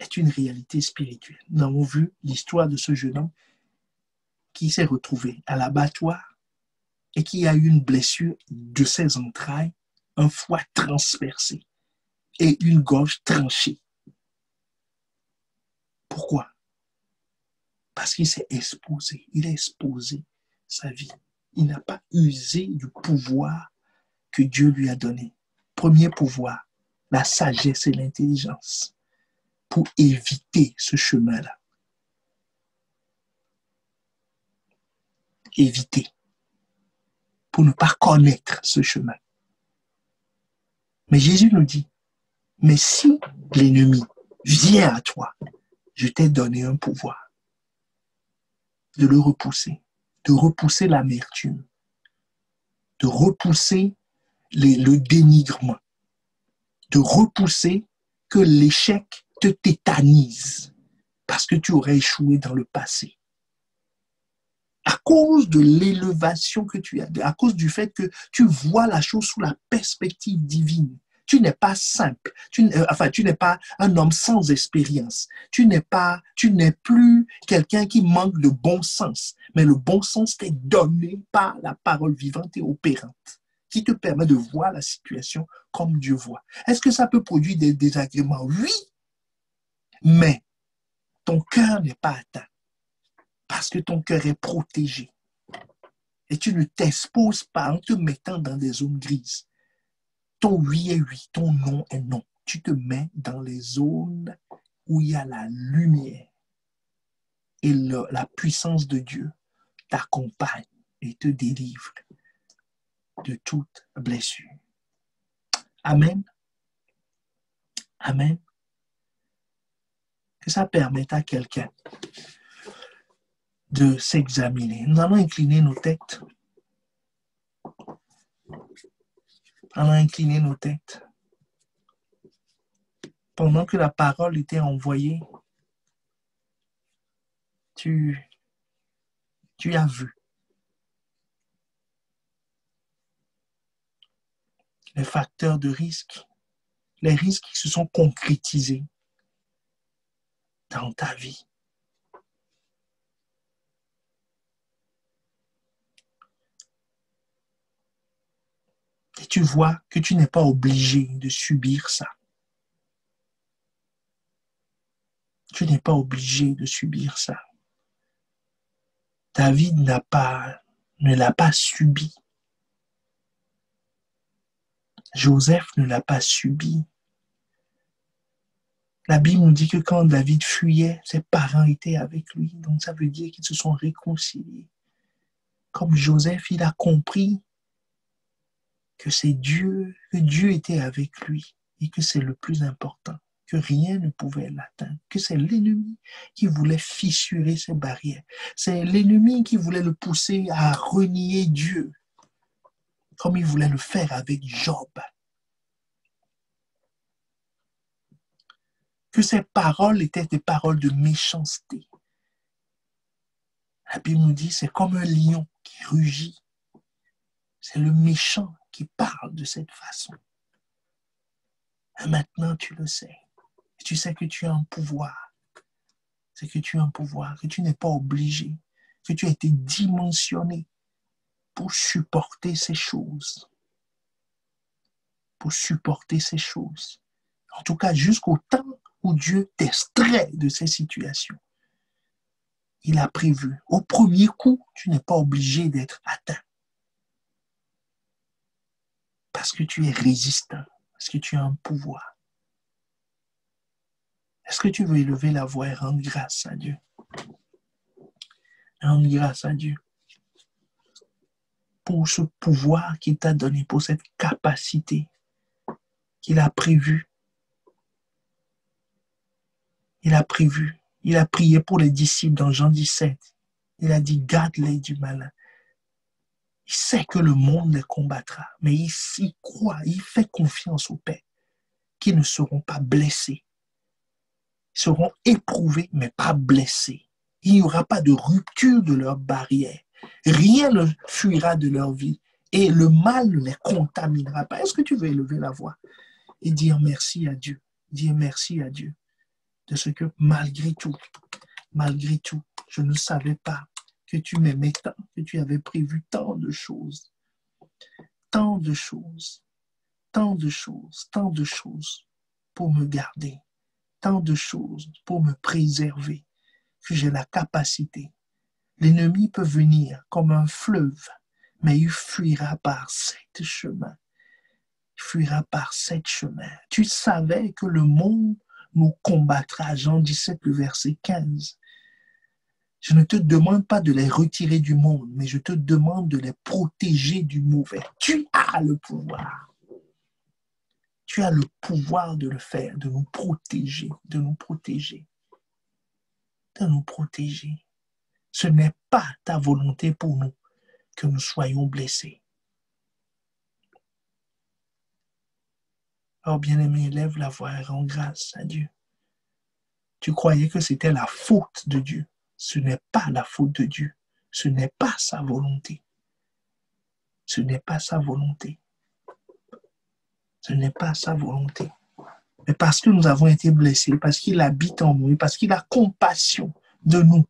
Est une réalité spirituelle. Nous avons vu l'histoire de ce jeune homme qui s'est retrouvé à l'abattoir et qui a eu une blessure de ses entrailles, un foie transpercé et une gorge tranchée. Pourquoi? Parce qu'il s'est exposé. Il a exposé sa vie. Il n'a pas usé du pouvoir que Dieu lui a donné. Premier pouvoir, la sagesse et l'intelligence pour éviter ce chemin-là. Éviter. Pour ne pas connaître ce chemin. Mais Jésus nous dit, mais si l'ennemi vient à toi, je t'ai donné un pouvoir de le repousser, de repousser l'amertume, de repousser le dénigrement, de repousser que l'échec te tétanise parce que tu aurais échoué dans le passé. À cause de l'élévation que tu as, à cause du fait que tu vois la chose sous la perspective divine. Tu n'es pas simple, tu n'es pas un homme sans expérience. Tu n'es plus quelqu'un qui manque de bon sens. Mais le bon sens t'est donné par la parole vivante et opérante, qui te permet de voir la situation comme Dieu voit. Est-ce que ça peut produire des désagréments? Oui, mais ton cœur n'est pas atteint. Parce que ton cœur est protégé. Et tu ne t'exposes pas en te mettant dans des zones grises. Ton oui est oui, ton non est non. Tu te mets dans les zones où il y a la lumière et la puissance de Dieu t'accompagne et te délivre de toute blessure. Amen. Amen. Que ça permette à quelqu'un de s'examiner. Nous allons incliner nos têtes. Allons incliner nos têtes. Pendant que la parole était envoyée, tu as vu les facteurs de risque, les risques qui se sont concrétisés dans ta vie. Et tu vois que tu n'es pas obligé de subir ça. Tu n'es pas obligé de subir ça. David ne l'a pas subi. Joseph ne l'a pas subi. La Bible nous dit que quand David fuyait, ses parents étaient avec lui. Donc ça veut dire qu'ils se sont réconciliés. Comme Joseph, il a compris que c'est Dieu, que Dieu était avec lui et que c'est le plus important, que rien ne pouvait l'atteindre, que c'est l'ennemi qui voulait fissurer ses barrières. C'est l'ennemi qui voulait le pousser à renier Dieu, comme il voulait le faire avec Job. Que ces paroles étaient des paroles de méchanceté. La Bible nous dit, c'est comme un lion qui rugit. C'est le méchant qui parle de cette façon. Et maintenant, tu le sais. Et tu sais que tu as un pouvoir. C'est que tu as un pouvoir, que tu n'es pas obligé, que tu as été dimensionné pour supporter ces choses. Pour supporter ces choses. En tout cas, jusqu'au temps où Dieu t'extrait de ces situations. Il a prévu. Au premier coup, tu n'es pas obligé d'être atteint. Parce que tu es résistant. Parce que tu as un pouvoir. Est-ce que tu veux élever la voix et rendre grâce à Dieu? Rendre grâce à Dieu pour ce pouvoir qu'il t'a donné, pour cette capacité qu'il a prévue. Il a prévu. Il a prié pour les disciples dans Jean 17. Il a dit, garde-les du malin. Il sait que le monde les combattra, mais il s'y croit, il fait confiance au Père, qu'ils ne seront pas blessés. Ils seront éprouvés, mais pas blessés. Il n'y aura pas de rupture de leur barrière. Rien ne fuira de leur vie et le mal ne les contaminera pas. Est-ce que tu veux élever la voix et dire merci à Dieu? Dire merci à Dieu de ce que malgré tout, je ne savais pas que tu m'aimais tant, que tu avais prévu tant de choses pour me garder, tant de choses pour me préserver, que j'ai la capacité. L'ennemi peut venir comme un fleuve, mais il fuira par 7 chemins. Il fuira par 7 chemins. Tu savais que le monde nous combattra. Jean 17, le verset 15. Je ne te demande pas de les retirer du monde, mais je te demande de les protéger du mauvais. Tu as le pouvoir. Tu as le pouvoir de le faire, de nous protéger, de nous protéger, de nous protéger. Ce n'est pas ta volonté pour nous que nous soyons blessés. Oh bien-aimé, lève la voix et rends grâce à Dieu. Tu croyais que c'était la faute de Dieu. Ce n'est pas la faute de Dieu. Ce n'est pas sa volonté. Ce n'est pas sa volonté. Ce n'est pas sa volonté. Mais parce que nous avons été blessés, parce qu'il habite en nous, parce qu'il a compassion de nous,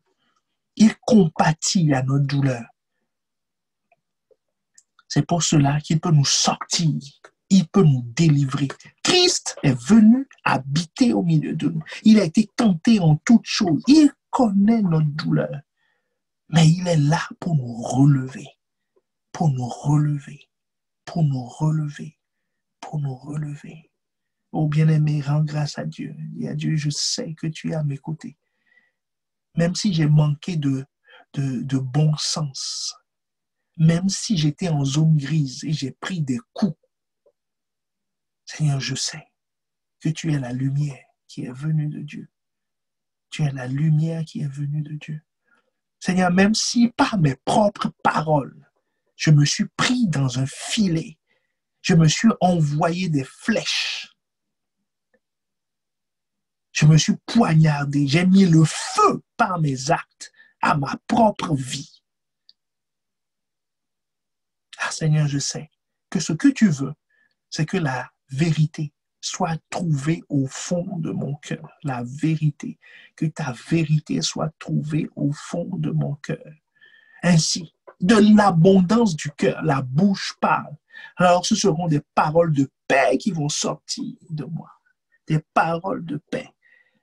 il compatit à notre douleur. C'est pour cela qu'il peut nous sortir, il peut nous délivrer. Christ est venu habiter au milieu de nous. Il a été tenté en toutes choses. Il connaît notre douleur. Mais il est là pour nous relever, pour nous relever, pour nous relever, pour nous relever. Oh bien-aimé, rends grâce à Dieu. Dis à Dieu, je sais que tu es à mes côtés. Même si j'ai manqué de bon sens, même si j'étais en zone grise et j'ai pris des coups, Seigneur, je sais que tu es la lumière qui est venue de Dieu. Tu es la lumière qui est venue de Dieu. Seigneur, même si par mes propres paroles, je me suis pris dans un filet, je me suis envoyé des flèches, je me suis poignardé, j'ai mis le feu par mes actes à ma propre vie. Ah Seigneur, je sais que ce que tu veux, c'est que la vérité soit trouvée au fond de mon cœur. La vérité, que ta vérité soit trouvée au fond de mon cœur. Ainsi, de l'abondance du cœur, la bouche parle. Alors ce seront des paroles de paix qui vont sortir de moi. Des paroles de paix,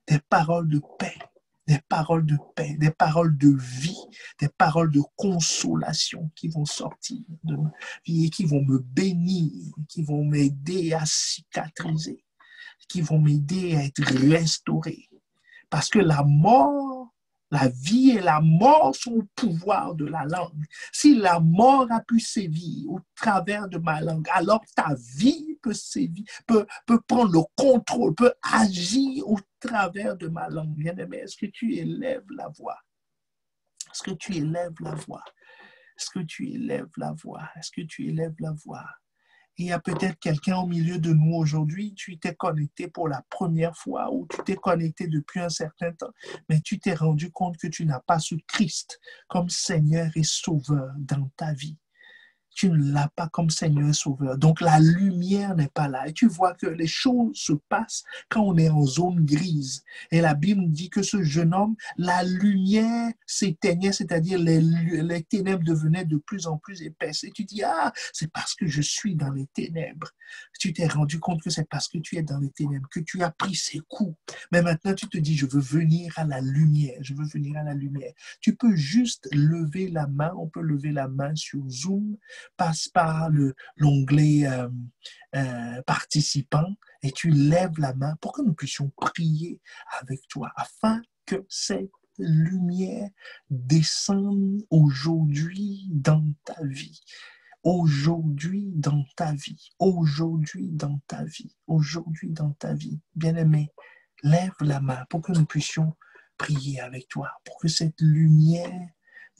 des paroles de paix, des paroles de paix, des paroles de vie, des paroles de consolation qui vont sortir de ma vie et qui vont me bénir, qui vont m'aider à cicatriser, qui vont m'aider à être restauré. Parce que la mort, la vie et la mort sont au pouvoir de la langue. Si la mort a pu sévir au travers de ma langue, alors ta vie peut sévir, peut prendre le contrôle, peut agir au travers de ma langue. Bien-aimé, est-ce que tu élèves la voix? Est-ce que tu élèves la voix? Est-ce que tu élèves la voix? Est-ce que tu élèves la voix? Il y a peut-être quelqu'un au milieu de nous aujourd'hui, tu t'es connecté pour la première fois ou tu t'es connecté depuis un certain temps, mais tu t'es rendu compte que tu n'as pas ce Christ comme Seigneur et Sauveur dans ta vie. Tu ne l'as pas comme Seigneur et Sauveur. Donc la lumière n'est pas là. Et tu vois que les choses se passent quand on est en zone grise. Et la Bible dit que ce jeune homme, la lumière s'éteignait, c'est-à-dire les ténèbres devenaient de plus en plus épaisses. Et tu dis, ah, c'est parce que je suis dans les ténèbres. Tu t'es rendu compte que c'est parce que tu es dans les ténèbres, que tu as pris ces coups. Mais maintenant, tu te dis, je veux venir à la lumière. Je veux venir à la lumière. Tu peux juste lever la main. On peut lever la main sur Zoom. Passe par l'onglet participant et tu lèves la main pour que nous puissions prier avec toi afin que cette lumière descende aujourd'hui dans ta vie. Aujourd'hui dans ta vie. Aujourd'hui dans ta vie. Aujourd'hui dans ta vie. Bien-aimé, lève la main pour que nous puissions prier avec toi, pour que cette lumière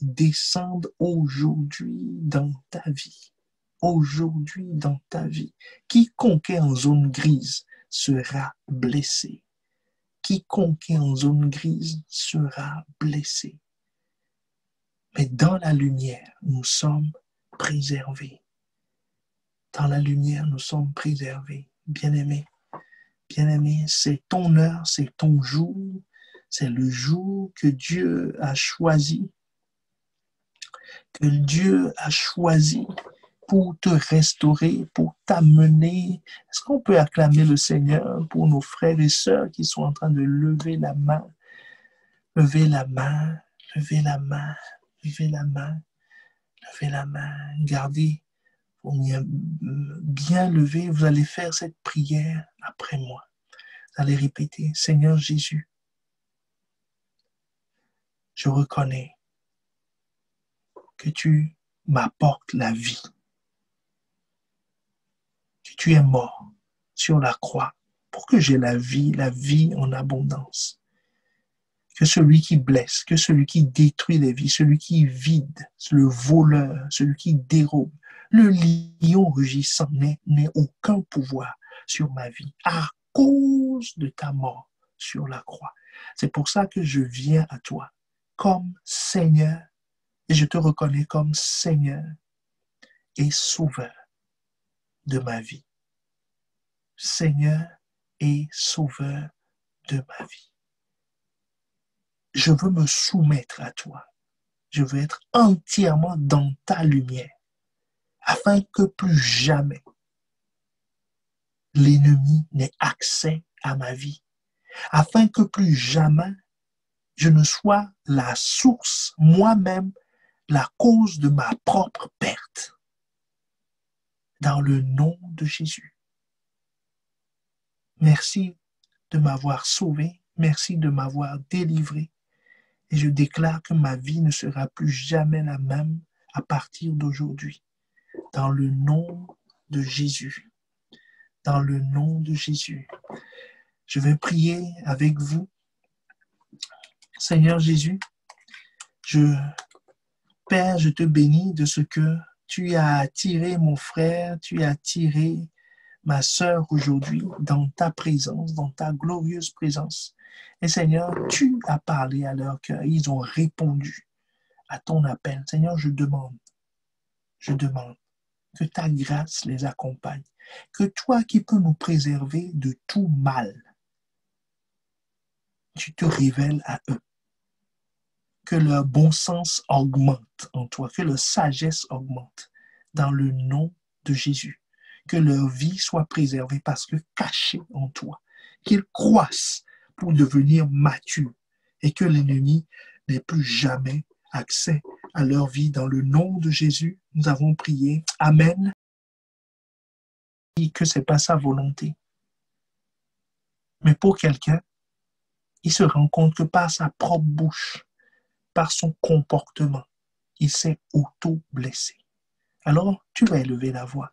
descende aujourd'hui dans ta vie. Aujourd'hui dans ta vie. Quiconque est en zone grise sera blessé. Quiconque est en zone grise sera blessé. Mais dans la lumière, nous sommes préservés. Dans la lumière, nous sommes préservés. Bien-aimé, bien-aimé, c'est ton heure, c'est ton jour. C'est le jour que Dieu a choisi pour te restaurer, pour t'amener. Est-ce qu'on peut acclamer le Seigneur pour nos frères et sœurs qui sont en train de lever la main, lever la main, lever la main, lever la main, lever la main. Gardez, bien lever, vous allez faire cette prière après moi. Vous allez répéter, Seigneur Jésus, je reconnais que tu m'apportes la vie, que tu es mort sur la croix pour que j'ai la vie en abondance. Que celui qui blesse, que celui qui détruit les vies, celui qui vide, le voleur, celui qui dérobe, le lion rugissant n'ait aucun pouvoir sur ma vie à cause de ta mort sur la croix. C'est pour ça que je viens à toi comme Seigneur et je te reconnais comme Seigneur et Sauveur de ma vie. Seigneur et Sauveur de ma vie. Je veux me soumettre à toi. Je veux être entièrement dans ta lumière afin que plus jamais l'ennemi n'ait accès à ma vie, afin que plus jamais je ne sois la source, moi-même, la cause de ma propre perte. Dans le nom de Jésus. Merci de m'avoir sauvé. Merci de m'avoir délivré. Et je déclare que ma vie ne sera plus jamais la même à partir d'aujourd'hui. Dans le nom de Jésus. Dans le nom de Jésus. Je vais prier avec vous. Seigneur Jésus, Père, je te bénis de ce que tu as attiré mon frère, tu as attiré ma sœur aujourd'hui dans ta présence, dans ta glorieuse présence. Et Seigneur, tu as parlé à leur cœur. Ils ont répondu à ton appel. Seigneur, je demande que ta grâce les accompagne. Que toi qui peux nous préserver de tout mal, tu te révèles à eux. Que leur bon sens augmente en toi, que leur sagesse augmente dans le nom de Jésus. Que leur vie soit préservée parce que cachée en toi. Qu'ils croissent pour devenir matures et que l'ennemi n'ait plus jamais accès à leur vie. Dans le nom de Jésus, nous avons prié. Amen. Que ce n'est pas sa volonté. Mais pour quelqu'un, il se rend compte que par sa propre bouche, par son comportement, il s'est auto-blessé. Alors, tu vas élever la voix.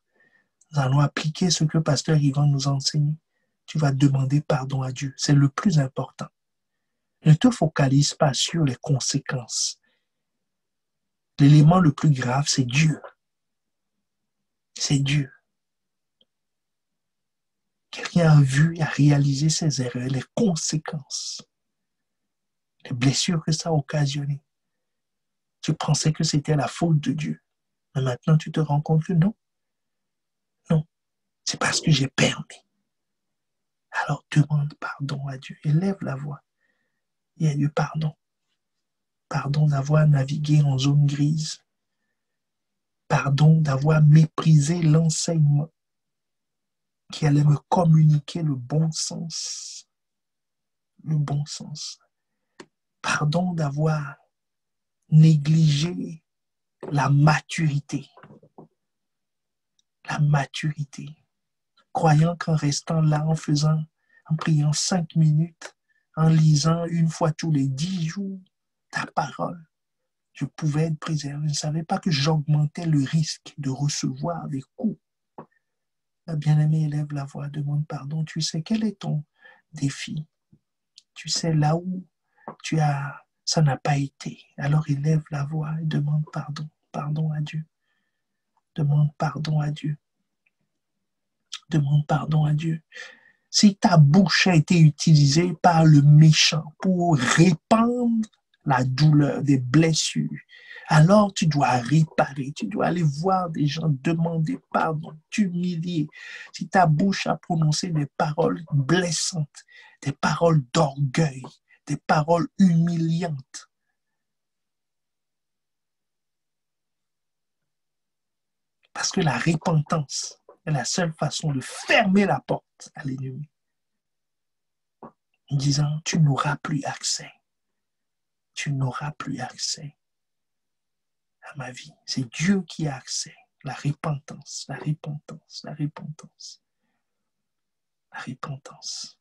Nous allons appliquer ce que Pasteur Yvan nous enseigne. Tu vas demander pardon à Dieu. C'est le plus important. Ne te focalise pas sur les conséquences. L'élément le plus grave, c'est Dieu. C'est Dieu. Quelqu'un a vu, a réalisé ses erreurs, les conséquences, les blessures que ça a occasionnées. Tu pensais que c'était la faute de Dieu. Mais maintenant, tu te rends compte que non. Non. C'est parce que j'ai permis. Alors, demande pardon à Dieu. Élève la voix. Il y a eu pardon. Pardon d'avoir navigué en zone grise. Pardon d'avoir méprisé l'enseignement qui allait me communiquer le bon sens. Le bon sens. Pardon d'avoir négligé la maturité. La maturité. Croyant qu'en restant là, en priant 5 minutes, en lisant une fois tous les 10 jours ta parole, je pouvais être préservé. Je ne savais pas que j'augmentais le risque de recevoir des coups. La bien-aimée, élève la voix, demande pardon. Tu sais quel est ton défi. Tu sais là où ça n'a pas été. Alors élève la voix et demande pardon. Pardon à Dieu. Demande pardon à Dieu. Demande pardon à Dieu. Si ta bouche a été utilisée par le méchant pour répandre la douleur, des blessures, alors tu dois réparer, tu dois aller voir des gens, demander pardon, t'humilier. Si ta bouche a prononcé des paroles blessantes, des paroles d'orgueil, des paroles humiliantes, parce que la repentance est la seule façon de fermer la porte à l'ennemi. En disant, tu n'auras plus accès. Tu n'auras plus accès à ma vie. C'est Dieu qui a accès. La repentance, la repentance, la repentance. La repentance.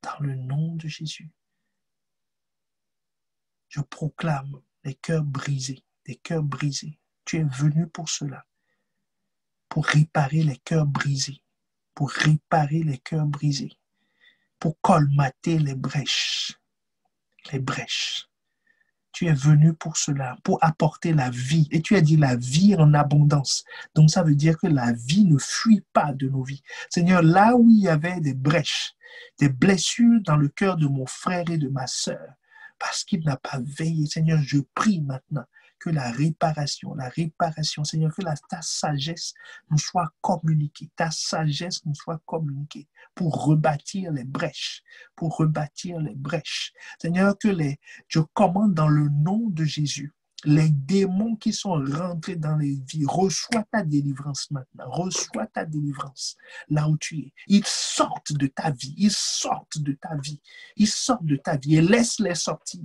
Dans le nom de Jésus, je proclame les cœurs brisés, des cœurs brisés. Tu es venu pour cela, pour réparer les cœurs brisés, pour réparer les cœurs brisés, pour colmater les brèches. Les brèches. Tu es venu pour cela, pour apporter la vie. Et tu as dit la vie en abondance. Donc ça veut dire que la vie ne fuit pas de nos vies. Seigneur, là où il y avait des brèches, des blessures dans le cœur de mon frère et de ma sœur, parce qu'il n'a pas veillé, Seigneur, je prie maintenant que la réparation, Seigneur, que ta sagesse nous soit communiquée, ta sagesse nous soit communiquée pour rebâtir les brèches, Seigneur, je commande dans le nom de Jésus, les démons qui sont rentrés dans les vies, reçois ta délivrance maintenant, reçois ta délivrance là où tu es. Ils sortent de ta vie, et laisse-les sortir.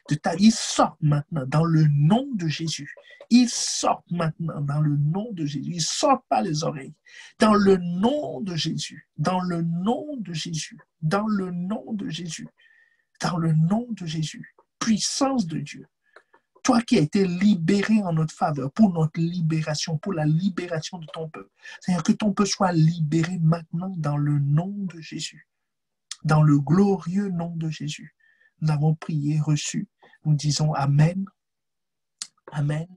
de ta vie. Ils sortent maintenant dans le nom de Jésus. Ils sortent maintenant dans le nom de Jésus. Ils sortent par les oreilles. Dans le nom de Jésus. Dans le nom de Jésus. Dans le nom de Jésus. Dans le nom de Jésus. Puissance de Dieu. Toi qui as été libéré en notre faveur, pour notre libération, pour la libération de ton peuple. C'est-à-dire que ton peuple soit libéré maintenant dans le nom de Jésus. Dans le glorieux nom de Jésus. Nous avons prié, reçu. Nous disons Amen. Amen.